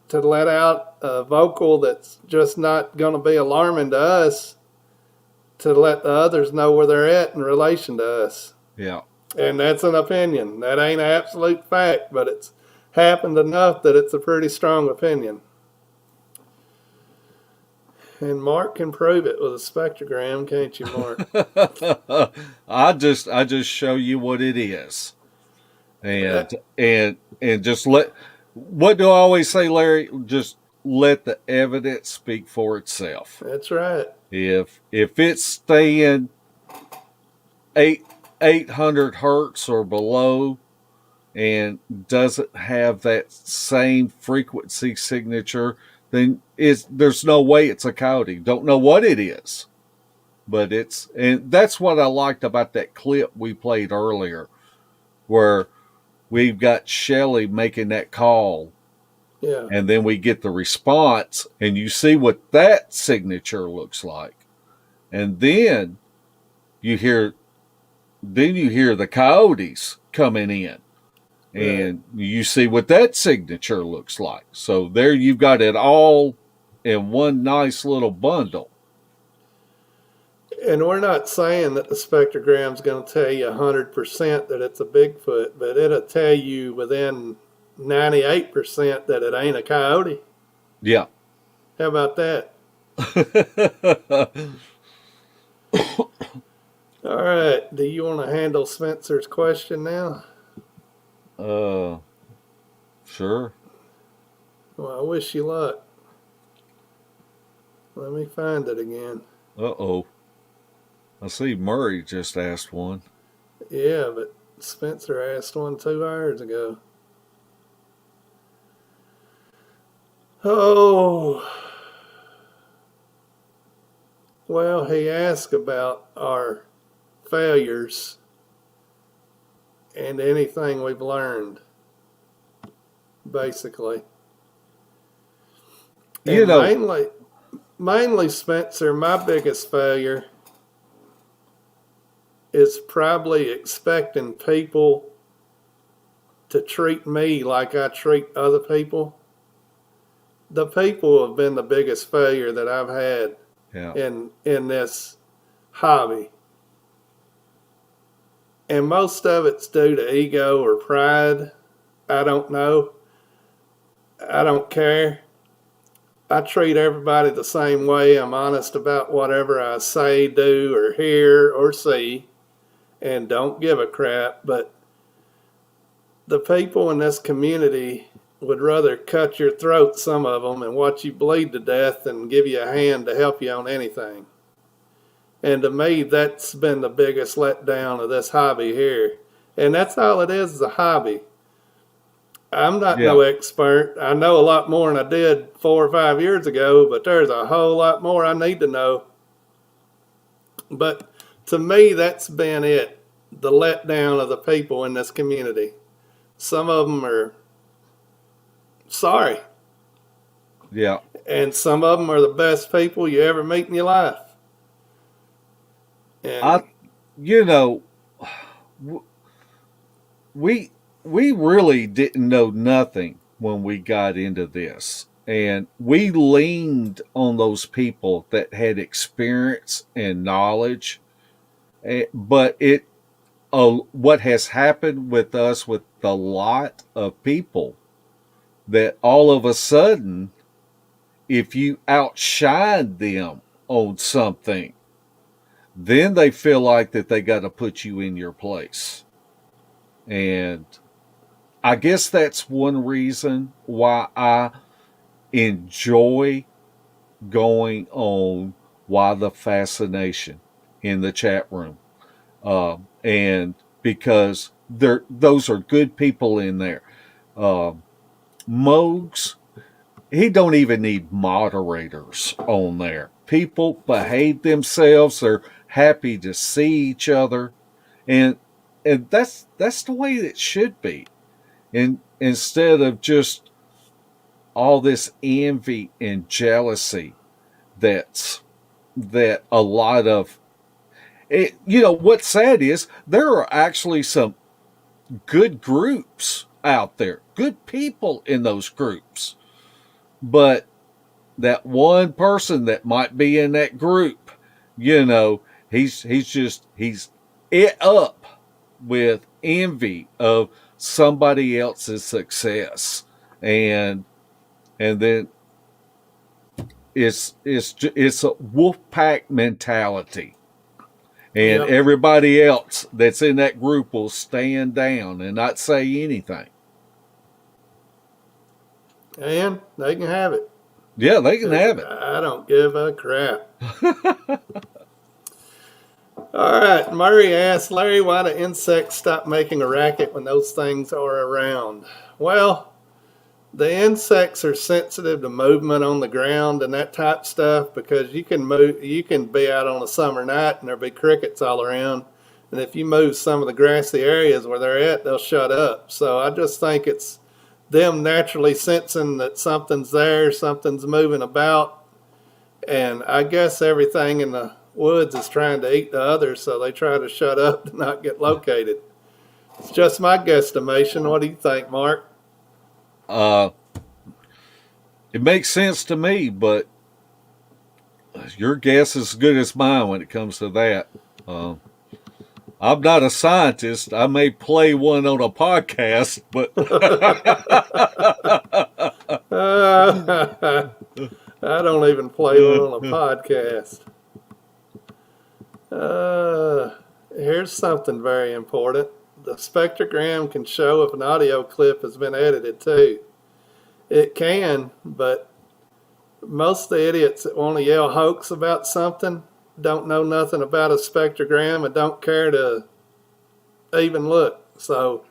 to let out a vocal that's just not going to be alarming to us, to let the others know where they're at in relation to us. Yeah. And that's an opinion. That ain't an absolute fact, but it's happened enough that it's a pretty strong opinion. And Mark can prove it with a spectrogram, can't you, Mark? I just show you what it is. And just what do I always say, Larry? Just let the evidence speak for itself. That's right. If it's staying 800 hertz or below and doesn't have that same frequency signature, then there's no way it's a coyote. Don't know what it is, but and that's what I liked about that clip we played earlier, where we've got Shelley making that call. Yeah. And then we get the response, and you see what that signature looks like. And then you hear the coyotes coming in, and you see what that signature looks like. So there you've got it all in one nice little bundle. And we're not saying that the spectrogram's going to tell you 100% that it's a Bigfoot, but it'll tell you within 98% that it ain't a coyote. Yeah. How about that? All right. Do you want to handle Spencer's question now? Sure. Well, I wish you luck. Let me find it again. Uh-oh. I see Murray just asked one. Yeah, but Spencer asked one 2 hours ago. Oh. Well, he asked about our failures and anything we've learned, basically. You And know, mainly, Spencer, my biggest failure is probably expecting people to treat me like I treat other people. The people have been the biggest failure that I've had yeah. in this hobby. And most of it's due to ego or pride. I don't know. I don't care. I treat everybody the same way. I'm honest about whatever I say, do, or hear, or see, and don't give a crap. But the people in this community would rather cut your throat, some of them, and watch you bleed to death than give you a hand to help you on anything. And to me, that's been the biggest letdown of this hobby here. And that's all it is a hobby. I'm not no expert. I know a lot more than I did 4 or 5 years ago, but there's a whole lot more I need to know. But to me, that's been it, the letdown of the people in this community. Some of them are sorry. Yeah. And some of them are the best people you ever meet in your life. And we really didn't know nothing when we got into this. And we leaned on those people that had experience and knowledge. But what has happened with us with a lot of people, that all of a sudden, if you outshine them on something, then they feel like that they got to put you in your place. And I guess that's one reason why I enjoy going on Why the Fascination in the chat room. And because those are good people in there. Mogs, he don't even need moderators on there. People behave themselves. They're happy to see each other. And that's the way it should be. And instead of just all this envy and jealousy that a lot of it, what's sad is there are actually some good groups out there, good people in those groups. But that one person that might be in that group, he's it up with envy of somebody else's success, and then it's a wolf pack mentality, and everybody else that's in that group will stand down and not say anything. And they can have it. Yeah, they can have it. I don't give a crap. All right, Murray asked, Larry, why do insects stop making a racket when those things are around? Well, the insects are sensitive to movement on the ground and that type of stuff, because you can be out on a summer night and there'll be crickets all around. And if you move some of the grassy areas where they're at, they'll shut up. So I just think it's them naturally sensing that something's there, something's moving about. And I guess everything in the woods is trying to eat the others, so they try to shut up to not get located. It's just my guesstimation. What do you think, Mark? It makes sense to me, but your guess is as good as mine when it comes to that. I'm not a scientist. I may play one on a podcast, but I don't even play one on a podcast. Here's something very important. The spectrogram can show if an audio clip has been edited too. It can, but most of the idiots that want to yell hoax about something don't know nothing about a spectrogram and don't care to even look. So,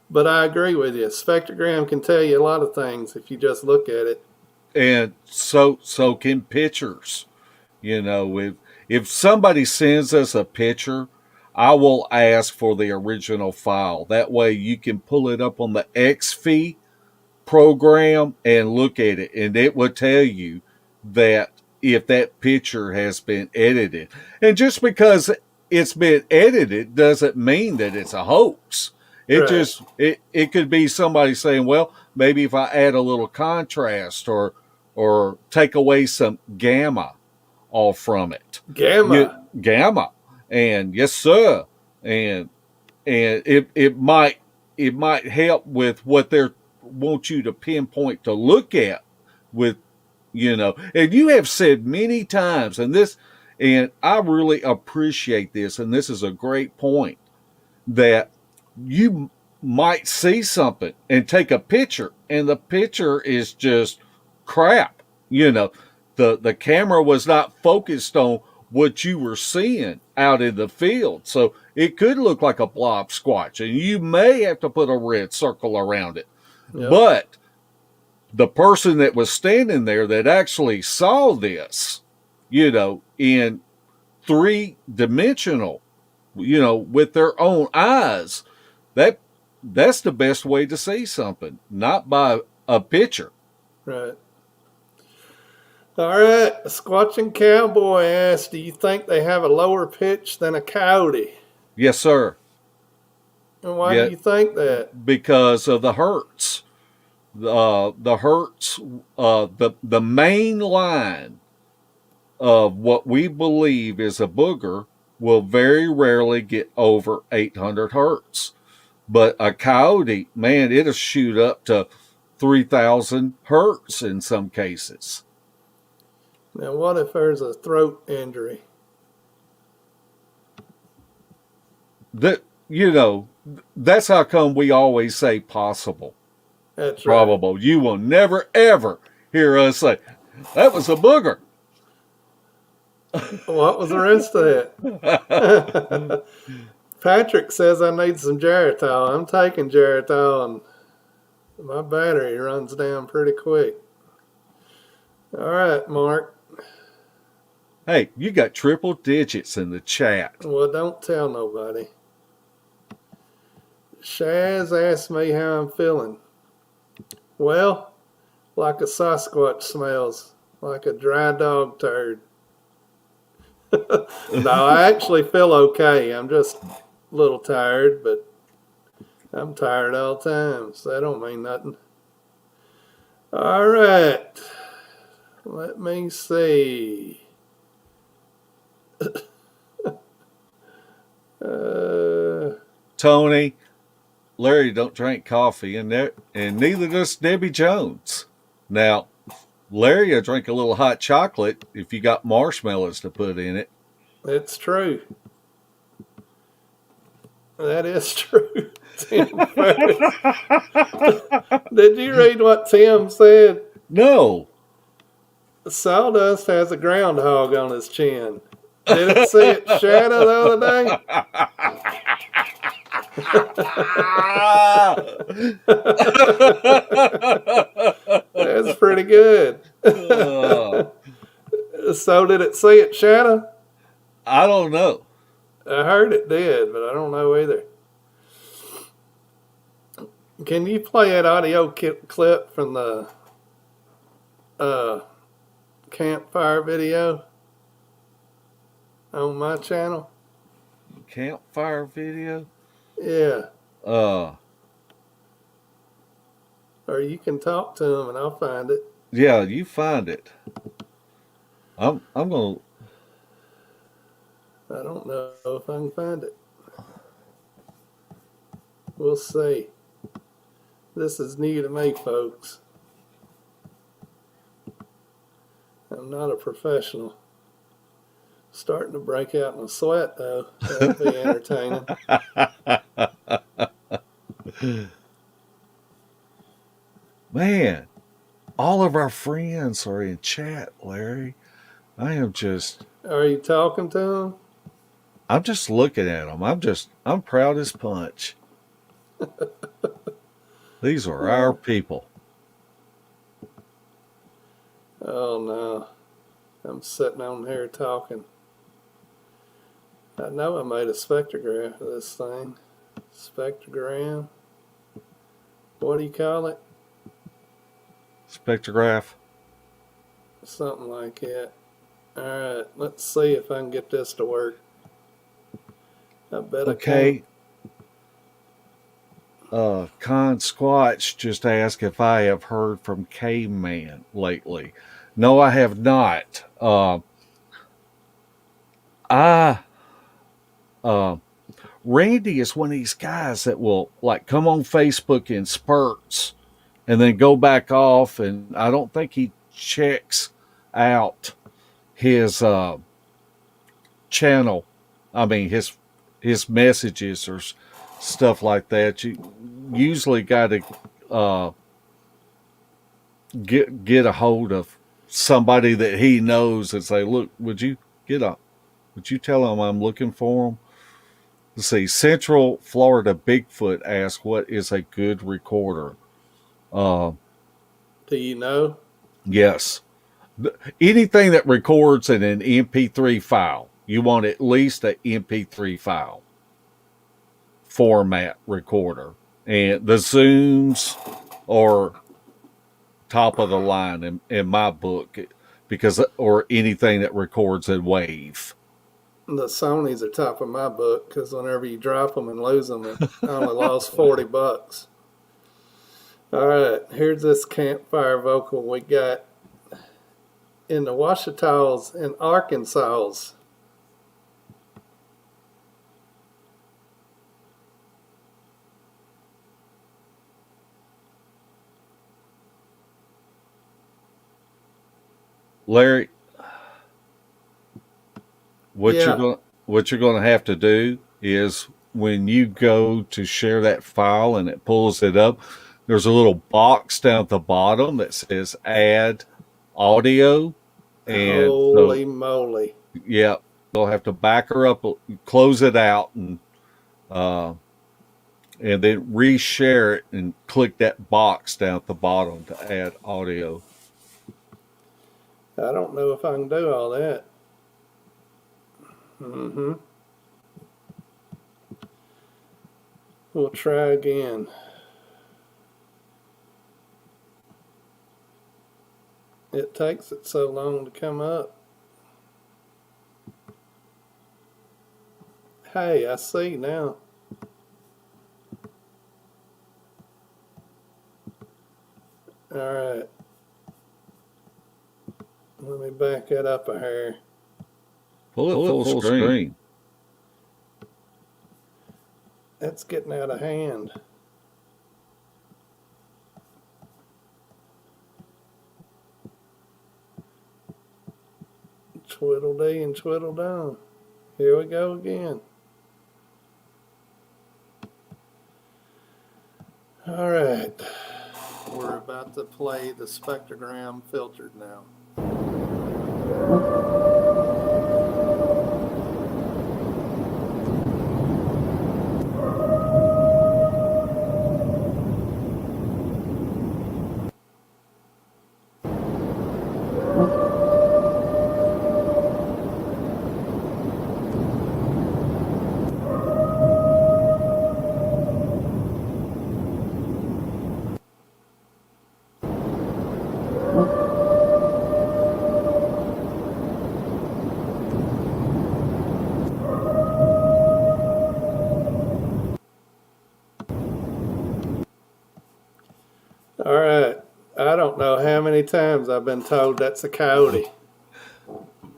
but I agree with you. Spectrogram can tell you a lot of things if you just look at it. and so can pictures. You know, if somebody sends us a picture, I will ask for the original file. That way you can pull it up on the XFi program and look at it, and it will tell you that if that picture has been edited. And just because it's been edited doesn't mean that it's a hoax. It Right. just it could be somebody saying, well, maybe if I add a little contrast or take away some gamma off from it. Gamma. Gamma. And yes, sir. And it might help with what they want you to pinpoint to look at with, you know. And you have said many times, and I really appreciate this, and this is a great point, that you might see something and take a picture, and the picture is just crap. You know, the camera was not focused on what you were seeing out in the field. So it could look like a blob squatch, and you may have to put a red circle around it. Yep. But the person that was standing there that actually saw this, you know, in 3-dimensional, you know, with their own eyes, that's the best way to see something, not by a picture. Right. All right. The Squatching Cowboy asked, do you think they have a lower pitch than a coyote? Yes, sir. And why Yeah. do you think that? Because of the hertz. The hertz, the main line of what we believe is a booger will very rarely get over 800 hertz. But a coyote, man, it'll shoot up to 3,000 hertz in some cases. Now, what if there's a throat injury? That, you know, that's how come we always say possible, That's probable. You will never ever hear us say that was a booger. right. What was the rest of that? Patrick says I need some Geritol. I'm taking Geritol, and my battery runs down pretty quick. All right, Mark. Hey, you got triple digits in the chat. Well, don't tell nobody. Shaz asked me how I'm feeling. Well, like a Sasquatch smells, like a dry dog turd. No, I actually feel okay. I'm just a little tired, but I'm tired all the time, so that don't mean nothing. All right. Let me see. Tony, Larry don't drink coffee, and neither does Debbie Jones. Now, Larry will drink a little hot chocolate if you got marshmallows to put in it. It's true. That is true. Tim Ferriss. Did you read what Tim said? No. Sawdust has a groundhog on his chin. Did it see its shadow the other day? That's pretty good. So did it see its shadow? I don't know. I heard it did, but I don't know either. Can you play that audio clip from the campfire video? on my channel? Campfire video? Yeah. Uh, Or you can talk to him and I'll find it. yeah, you find it. I'm gonna. I don't know if I can find it. We'll see. This is new to me, folks. I'm not a professional. Starting to break out in a sweat, though. That'll be entertaining. Man, all of our friends are in chat, Larry. I'm just Are you talking to him? looking at them. I'm proud as punch. These are our people. Oh, no. I'm sitting on here talking. I know I made a spectrograph of this thing. Spectrogram. What do you call it? Spectrograph. Something like that. Alright, let's see if I can get this to work. I bet Okay. Con Squatch just asked if I have heard from Caveman lately. No, I have not. Randy is one of these guys that will like come on Facebook in spurts and then go back off, and I don't think he checks out his channel. I mean his messages or stuff like that. You usually got to get a hold of somebody that he knows and say, "Look, would you tell him I'm looking for him?" Let's see. Central Florida Bigfoot asks, "What is a good recorder?" Do you know? Yes, anything that records in an MP3 file, you want at least an MP3 file format recorder, and the Zooms are top of the line in my book, because or anything that records in WAV. The Sonys are top of my book because whenever you drop them and lose them, I only lost $40. All right, here's this campfire vocal we got in the Ouachitas in Arkansas. Larry, what Yeah. you're going to have to do is when you go to share that file and it pulls it up, there's a little box down at the bottom that says add audio. And Holy moly. Yeah, they'll have to back her up, close it out, and then reshare it and click that box down at the bottom to add audio. I don't know if I can do all that. We'll try again. It takes it so long to come up. Hey, I see now. All right. Let me back it up a hair. Pull it full screen. That's getting out of hand. Twiddle-dee and twiddle-down. Here we go again. All right. We're about to play the spectrogram filtered now. times I've been told that's a coyote.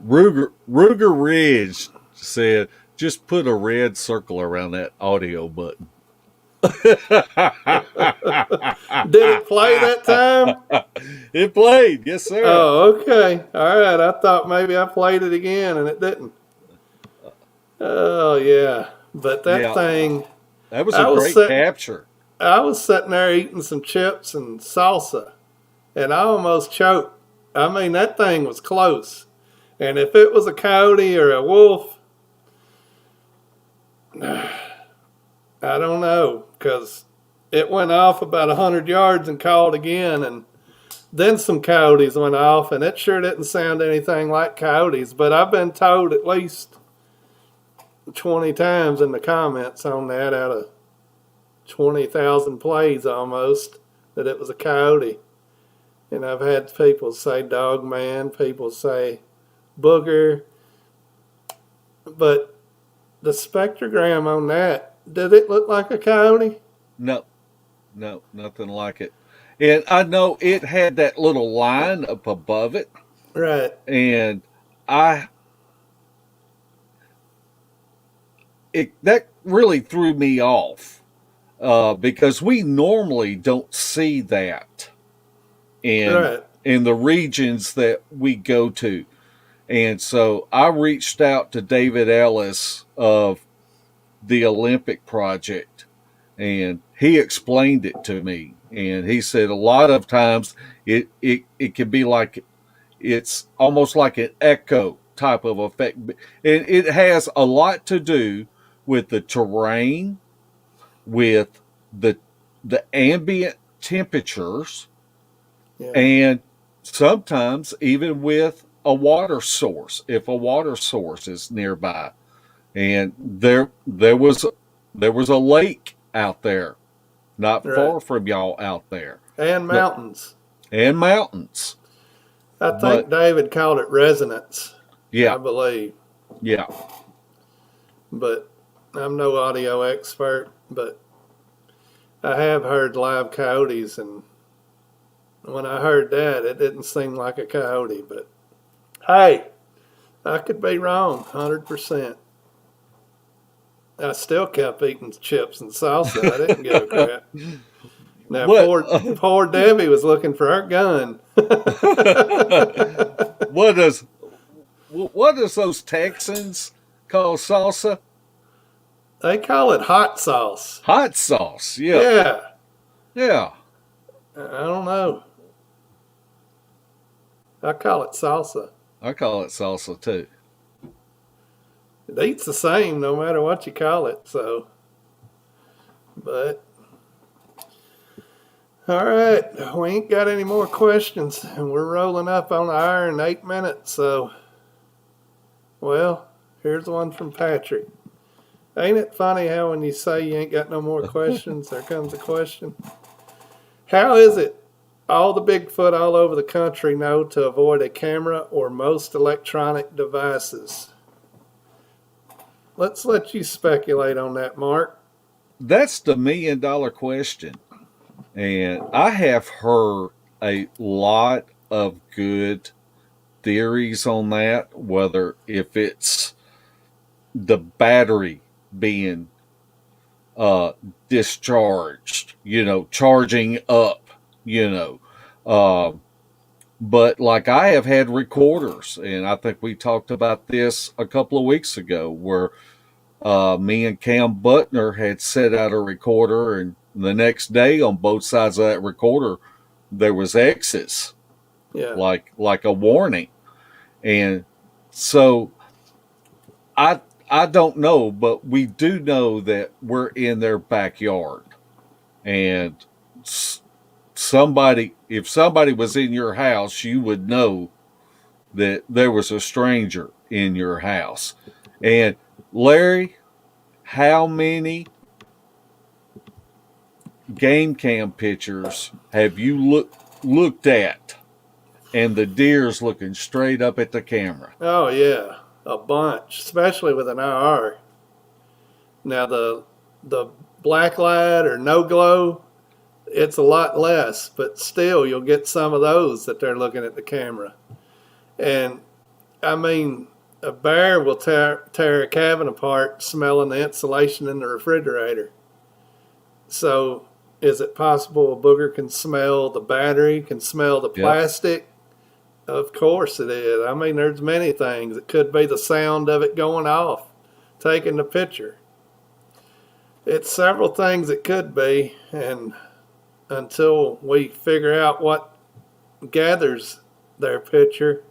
Ruger Ridge said, just put a red circle around that audio button. Did it play that time? It played, yes, sir. Oh, okay. All right. I thought maybe I played it again and it didn't. Oh, yeah. But that thing. That was a great capture. I was sitting there eating some chips and salsa, and I almost choked. I mean, that thing was close. And if it was a coyote or a wolf, I don't know, because it went off about 100 yards and called again, and then some coyotes went off, and it sure didn't sound anything like coyotes. But I've been told at least 20 times in the comments on that out of 20,000 plays almost that it was a coyote. And I've had people say dog man, people say booger. But the spectrogram on that, did it look like a coyote? No, nothing like it. And I know it had that little line up above it. Right. And that really threw me off because we normally don't see that in the regions that we go to. And so I reached out to David Ellis of the Olympic Project, and he explained it to me. And he said a lot of times it can be like, it's almost like an echo type of effect. And it has a lot to do with the terrain, with the ambient temperatures, and sometimes even with a water source, if a water source is nearby. And there was a lake out there, not far from y'all out there. And mountains. I think David called it resonance. Yeah. I believe. Yeah. But I'm no audio expert, but I have heard live coyotes, and when I heard that, it didn't seem like a coyote. But hey, I could be wrong 100%. I still kept eating chips and salsa. I didn't give a crap. Now, poor Debbie was looking for her gun. What does those Texans call salsa? They call it hot sauce. Hot sauce, yeah. Yeah. I don't know. I call it salsa. I call it salsa too. It eats the same no matter what you call it, so. But, all right, we ain't got any more questions, and we're rolling up on the hour and 8 minutes, so. Well, here's one from Patrick. Ain't it funny how when you say you ain't got no more questions, there comes a question? How is it all the Bigfoot all over the country know to avoid a camera or most electronic devices? Let's let you speculate on that, Mark. That's the $1 million question. And I have heard a lot of good theories on that, whether if it's the battery being discharged, charging up, but like I have had recorders, and I think we talked about this a couple of weeks ago, where me and Cam Butner had set out a recorder, and the next day on both sides of that recorder there was X's, like a warning. And so I don't know, but we do know that we're in their backyard, and if somebody was in your house, you would know that there was a stranger in your house. And Larry, how many game cam pictures have you looked at, and the deer's looking straight up at the camera? Oh yeah, a bunch, especially with an IR. Now the black light or no glow, it's a lot less, but still you'll get some of those that they're looking at the camera. And I mean, a bear will tear a cabin apart smelling the insulation in the refrigerator. So is it possible a booger can smell the battery, can smell the plastic? Of course it is. I mean, there's many things. It could be the sound of it going off, taking the picture. It's several things it could be, and until we figure out what gathers their picture,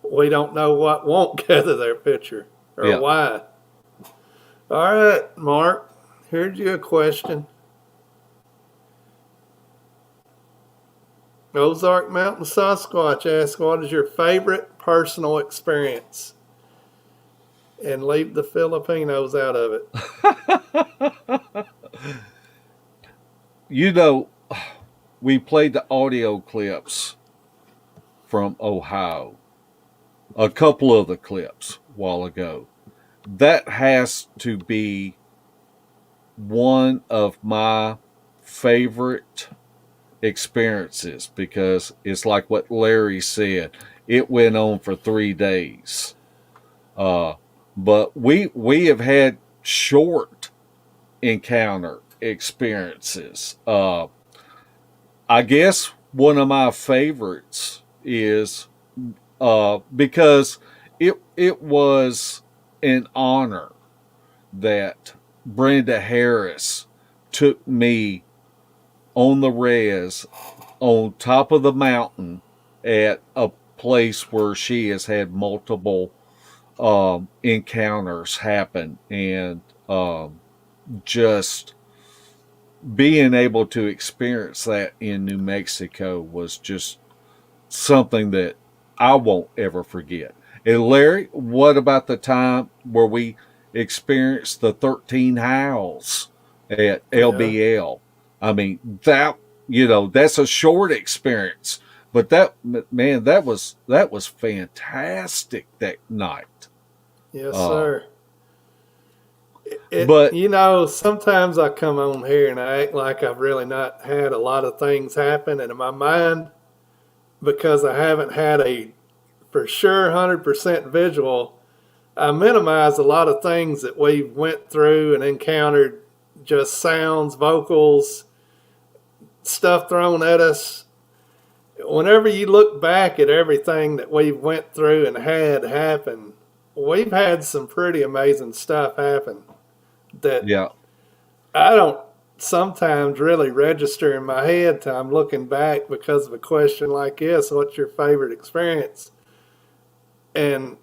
we don't know what won't gather their picture or why. All right, Mark, here's your question. Ozark Mountain Sasquatch asks, what is your favorite personal experience? And leave the Filipinos out of it. You know, we played the audio clips from Ohio, a couple of the clips a while ago. That has to be one of my favorite experiences, because it's like what Larry said. It went on for 3 days. But we have had short encounter experiences. I guess one of my favorites is because it was an honor that Brenda Harris took me on the res on top of the mountain at a place where she has had multiple encounters happen, and just being able to experience that in New Mexico was just something that I won't ever forget. And Larry, what about the time where we experienced the 13 howls at LBL? I mean, that's a short experience, but that was fantastic that night. Yes, sir. But sometimes I come on here and I act like I've really not had a lot of things happen, and in my mind, because I haven't had a for sure 100% visual, I minimize a lot of things that we went through and encountered, just sounds, vocals, stuff thrown at us. Whenever you look back at everything that we went through and had happen, we've had some pretty amazing stuff happen that I don't sometimes really register in my head till I'm looking back because of a question like this: what's your favorite experience? And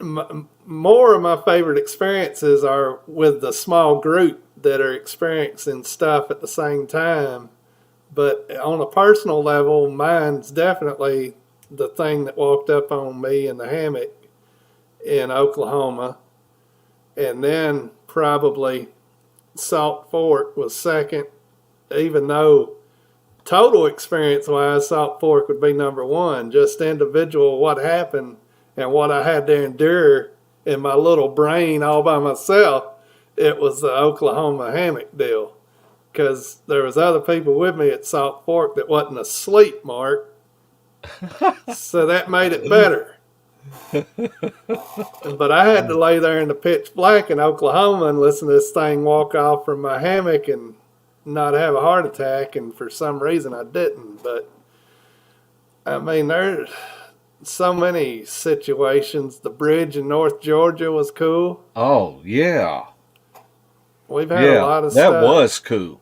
more of my favorite experiences are with the small group that are experiencing stuff at the same time. But on a personal level, mine's definitely the thing that walked up on me in the hammock in Oklahoma. And then probably Salt Fork was second, even though total experience-wise, Salt Fork would be number one. Just individual, what happened and what I had to endure in my little brain all by myself, it was the Oklahoma hammock deal. Because there was other people with me at Salt Fork that wasn't asleep, Mark. So that made it better. But I had to lay there in the pitch black in Oklahoma and listen to this thing walk off from my hammock and not have a heart attack, and for some reason I didn't. But I mean, there's so many situations. The bridge in North Georgia was cool. Oh yeah, we've had a lot of stuff. That was cool.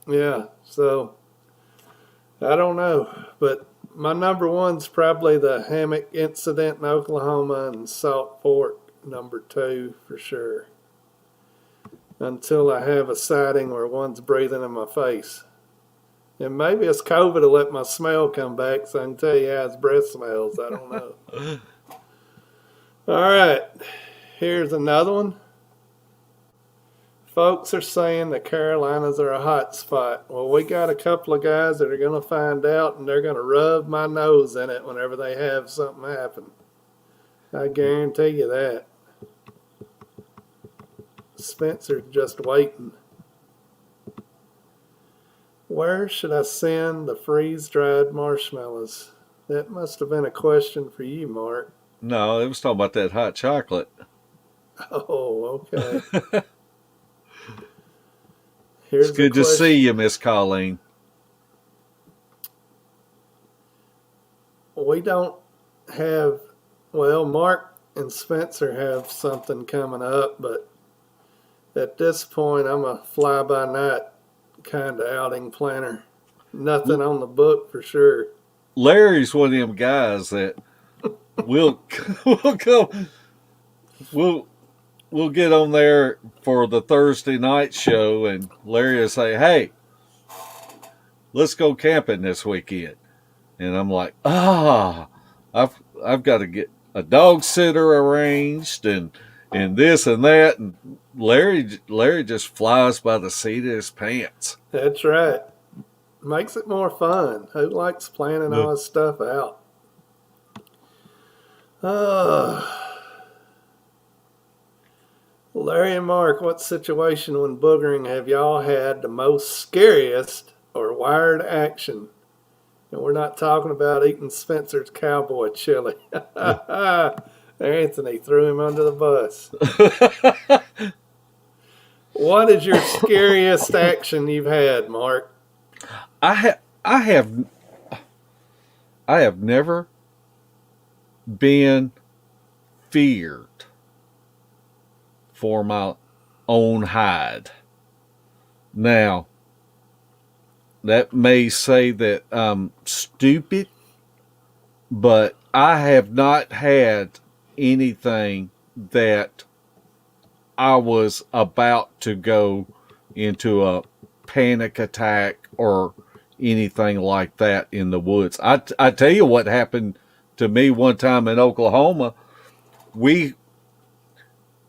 Yeah, so I don't know, but my number one's probably the hammock incident in Oklahoma, and Salt Fork number two for sure. Until I have a sighting where one's breathing in my face. And maybe it's COVID to let my smell come back so I can tell you how his breath smells. I don't know. All right, here's another one. Folks are saying the Carolinas are a hot spot. Well, we got a couple of guys that are going to find out, and they're going to rub my nose in it whenever they have something happen. I guarantee you that. Spencer's just waiting. Where should I send the freeze-dried marshmallows? That must have been a question for you, Mark. No, it was talking about that hot chocolate. Oh, okay. It's Here's a good to see question. you, Miss Colleen. We don't have, well, Mark and Spencer have something coming up, but at this point, I'm a fly-by-night kind of outing planner. Nothing on the book for sure. Larry's one of them guys that we'll we'll go we'll get on there for the Thursday night show, and Larry will say, "Hey, let's go camping this weekend." And I'm like, I've got to get a dog sitter arranged and this and that, and Larry just flies by the seat of his pants. That's right. Makes it more fun. Who likes planning all this stuff out? Larry and Mark, what situation when boogering have y'all had the most scariest or wired action? And we're not talking about eating Spencer's cowboy chili. Anthony threw him under the bus. What is your scariest action you've had, Mark? I have never been feared for my own hide. Now, that may say that I'm stupid, but I have not had anything that I was about to go into a panic attack or anything like that in the woods. I tell you what happened to me one time in Oklahoma. Me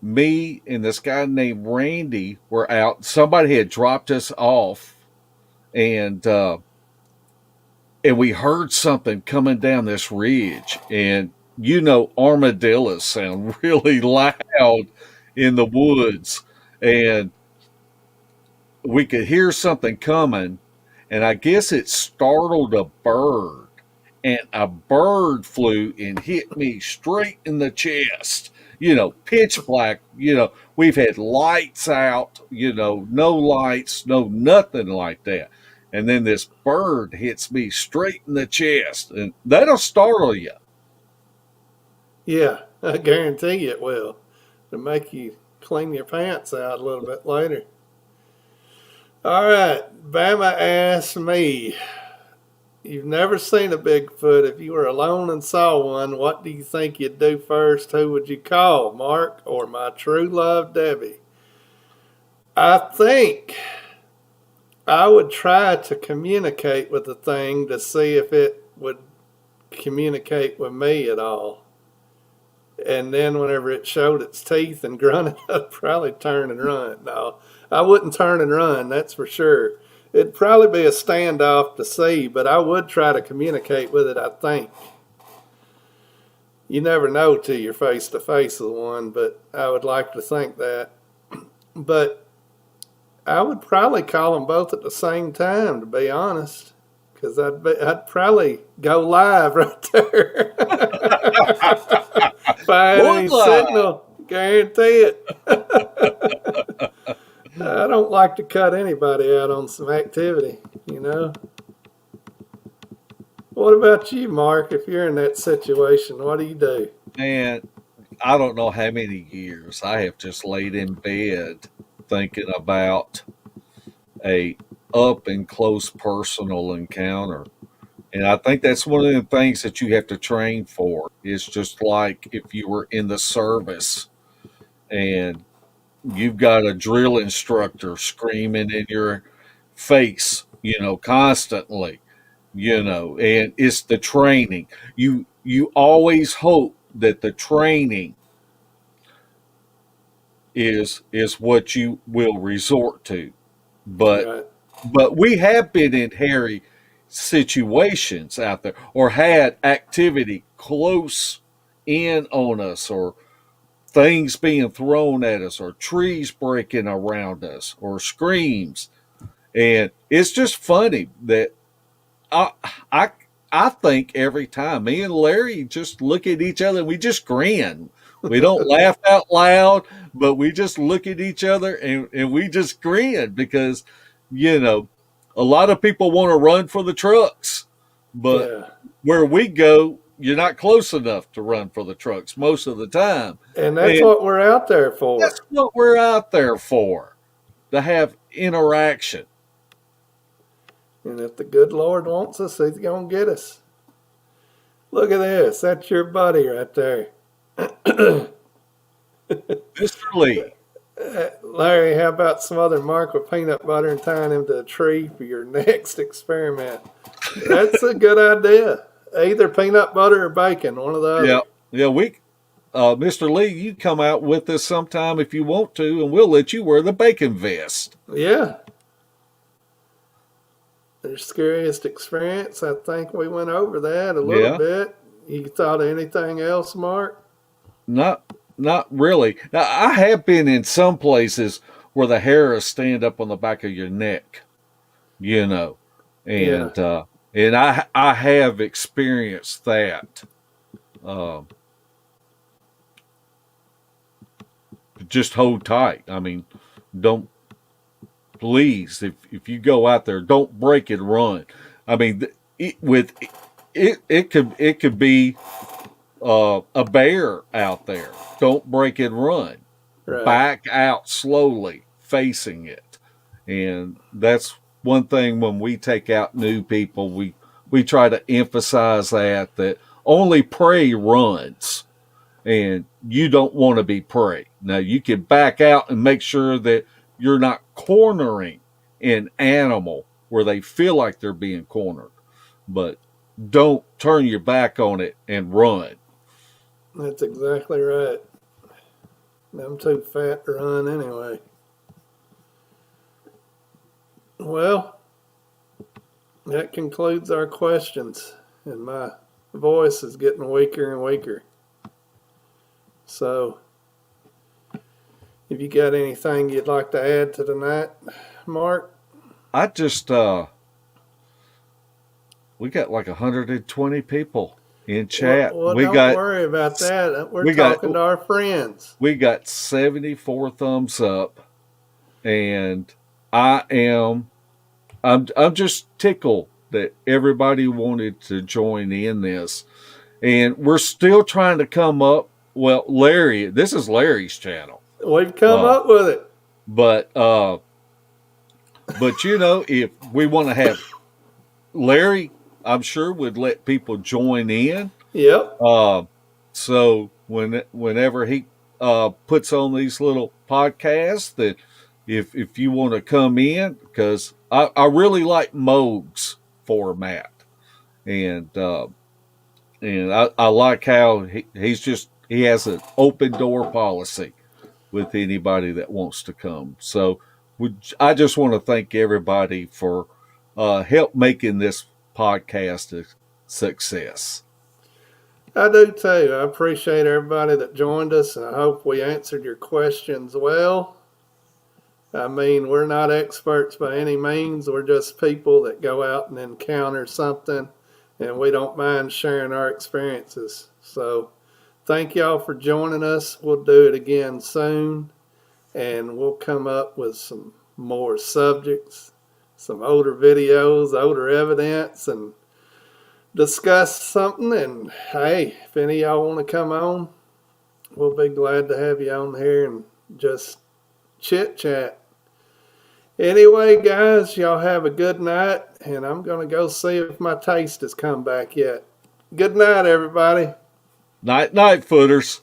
and this guy named Randy were out. Somebody had dropped us off, and we heard something coming down this ridge. And armadillos sound really loud in the woods, and we could hear something coming, and I guess it startled a bird, and a bird flew and hit me straight in the chest. Pitch black. We've had lights out, no lights, no nothing like that. And then this bird hits me straight in the chest, and that'll startle you. Yeah, I guarantee you it will. It'll make you clean your pants out a little bit later. All right, Bama asked me, you've never seen a Bigfoot. If you were alone and saw one, what do you think you'd do first? Who would you call, Mark or my true love, Debbie? I think I would try to communicate with the thing to see if it would communicate with me at all. And then whenever it showed its teeth and grunted, I'd probably turn and run. No, I wouldn't turn and run, that's for sure. It'd probably be a standoff to see, but I would try to communicate with it, I think. You never know till you're face to face with one, but I would like to think that. But I would probably call them both at the same time, to be honest, because I'd probably go live right there. If I had any signal, guarantee it. I don't like to cut anybody out on some activity, What about you, Mark? If you're in that situation, what do you do? And I don't know how many years I have just laid in bed thinking about a up and close personal encounter. And I think that's one of the things that you have to train for. It's just like if you were in the service and you've got a drill instructor screaming in your face, constantly, and it's the training. You always hope that the training is what you will resort to. But Right. but we have been in hairy situations out there or had activity close in on us or things being thrown at us or trees breaking around us or screams. And it's just funny that I I I think every time me and Larry just look at each other and we just grin. We don't laugh out loud, but we just look at each other and we just grin because, you know, a lot of people want to run for the trucks, but Yeah. where we go, you're not close enough to run for the trucks most of the time. And that's And what we're out there for. that's what we're out there for, to have interaction. And if the good Lord wants us, he's going to get us. Look at this. That's your buddy right there. Mr. Lee, Larry, how about some other mark with peanut butter and tying him to a tree for your next experiment? That's a good idea. Either peanut butter or bacon, one of those. Mr. Lee, you come out with us sometime if you want to, and we'll let you wear the bacon vest. Yeah. Their scariest experience, I think we went over that a little bit. You thought of anything else, Mark? Not really. Now, I have been in some places where the hairs stand up on the back of your neck, you know, and and I have experienced that. Just hold tight. I mean, don't please if you go out there, don't break and run. I mean, it could be a bear out there. Don't break and run. Right. Back out slowly, facing it. And that's one thing when we take out new people, we try to emphasize that only prey runs. And you don't want to be prey. Now, you can back out and make sure that you're not cornering an animal where they feel like they're being cornered. But don't turn your back on it and run. That's exactly right. I'm too fat to run anyway. Well, that concludes our questions, and my voice is getting weaker and weaker. So, if you got anything you'd like to add to tonight, Mark? I just, we got like 120 people in chat. Well, don't worry about that. We're talking to our friends. We got 74 thumbs up, and I'm just tickled that everybody wanted to join in this, and we're still trying to come up. Well, Larry, this is Larry's channel. We've come up with it. But you know, if we want to have Larry, I'm sure would let people join in. Yep. So whenever he puts on these little podcasts, that if you want to come in, because I really like Moog's format, and I like how he has an open door policy with anybody that wants to come. So I just want to thank everybody for help making this podcast a success. I do too. I appreciate everybody that joined us, and I hope we answered your questions well. I mean, we're not experts by any means. We're just people that go out and encounter something, and we don't mind sharing our experiences. So thank y'all for joining us. We'll do it again soon, and we'll come up with some more subjects, some older videos, older evidence, and discuss something. And hey, if any of y'all want to come on, we'll be glad to have you on here and just chit chat. Anyway, guys, y'all have a good night, and I'm going to go see if my taste has come back yet. Good night, everybody. Night, footers.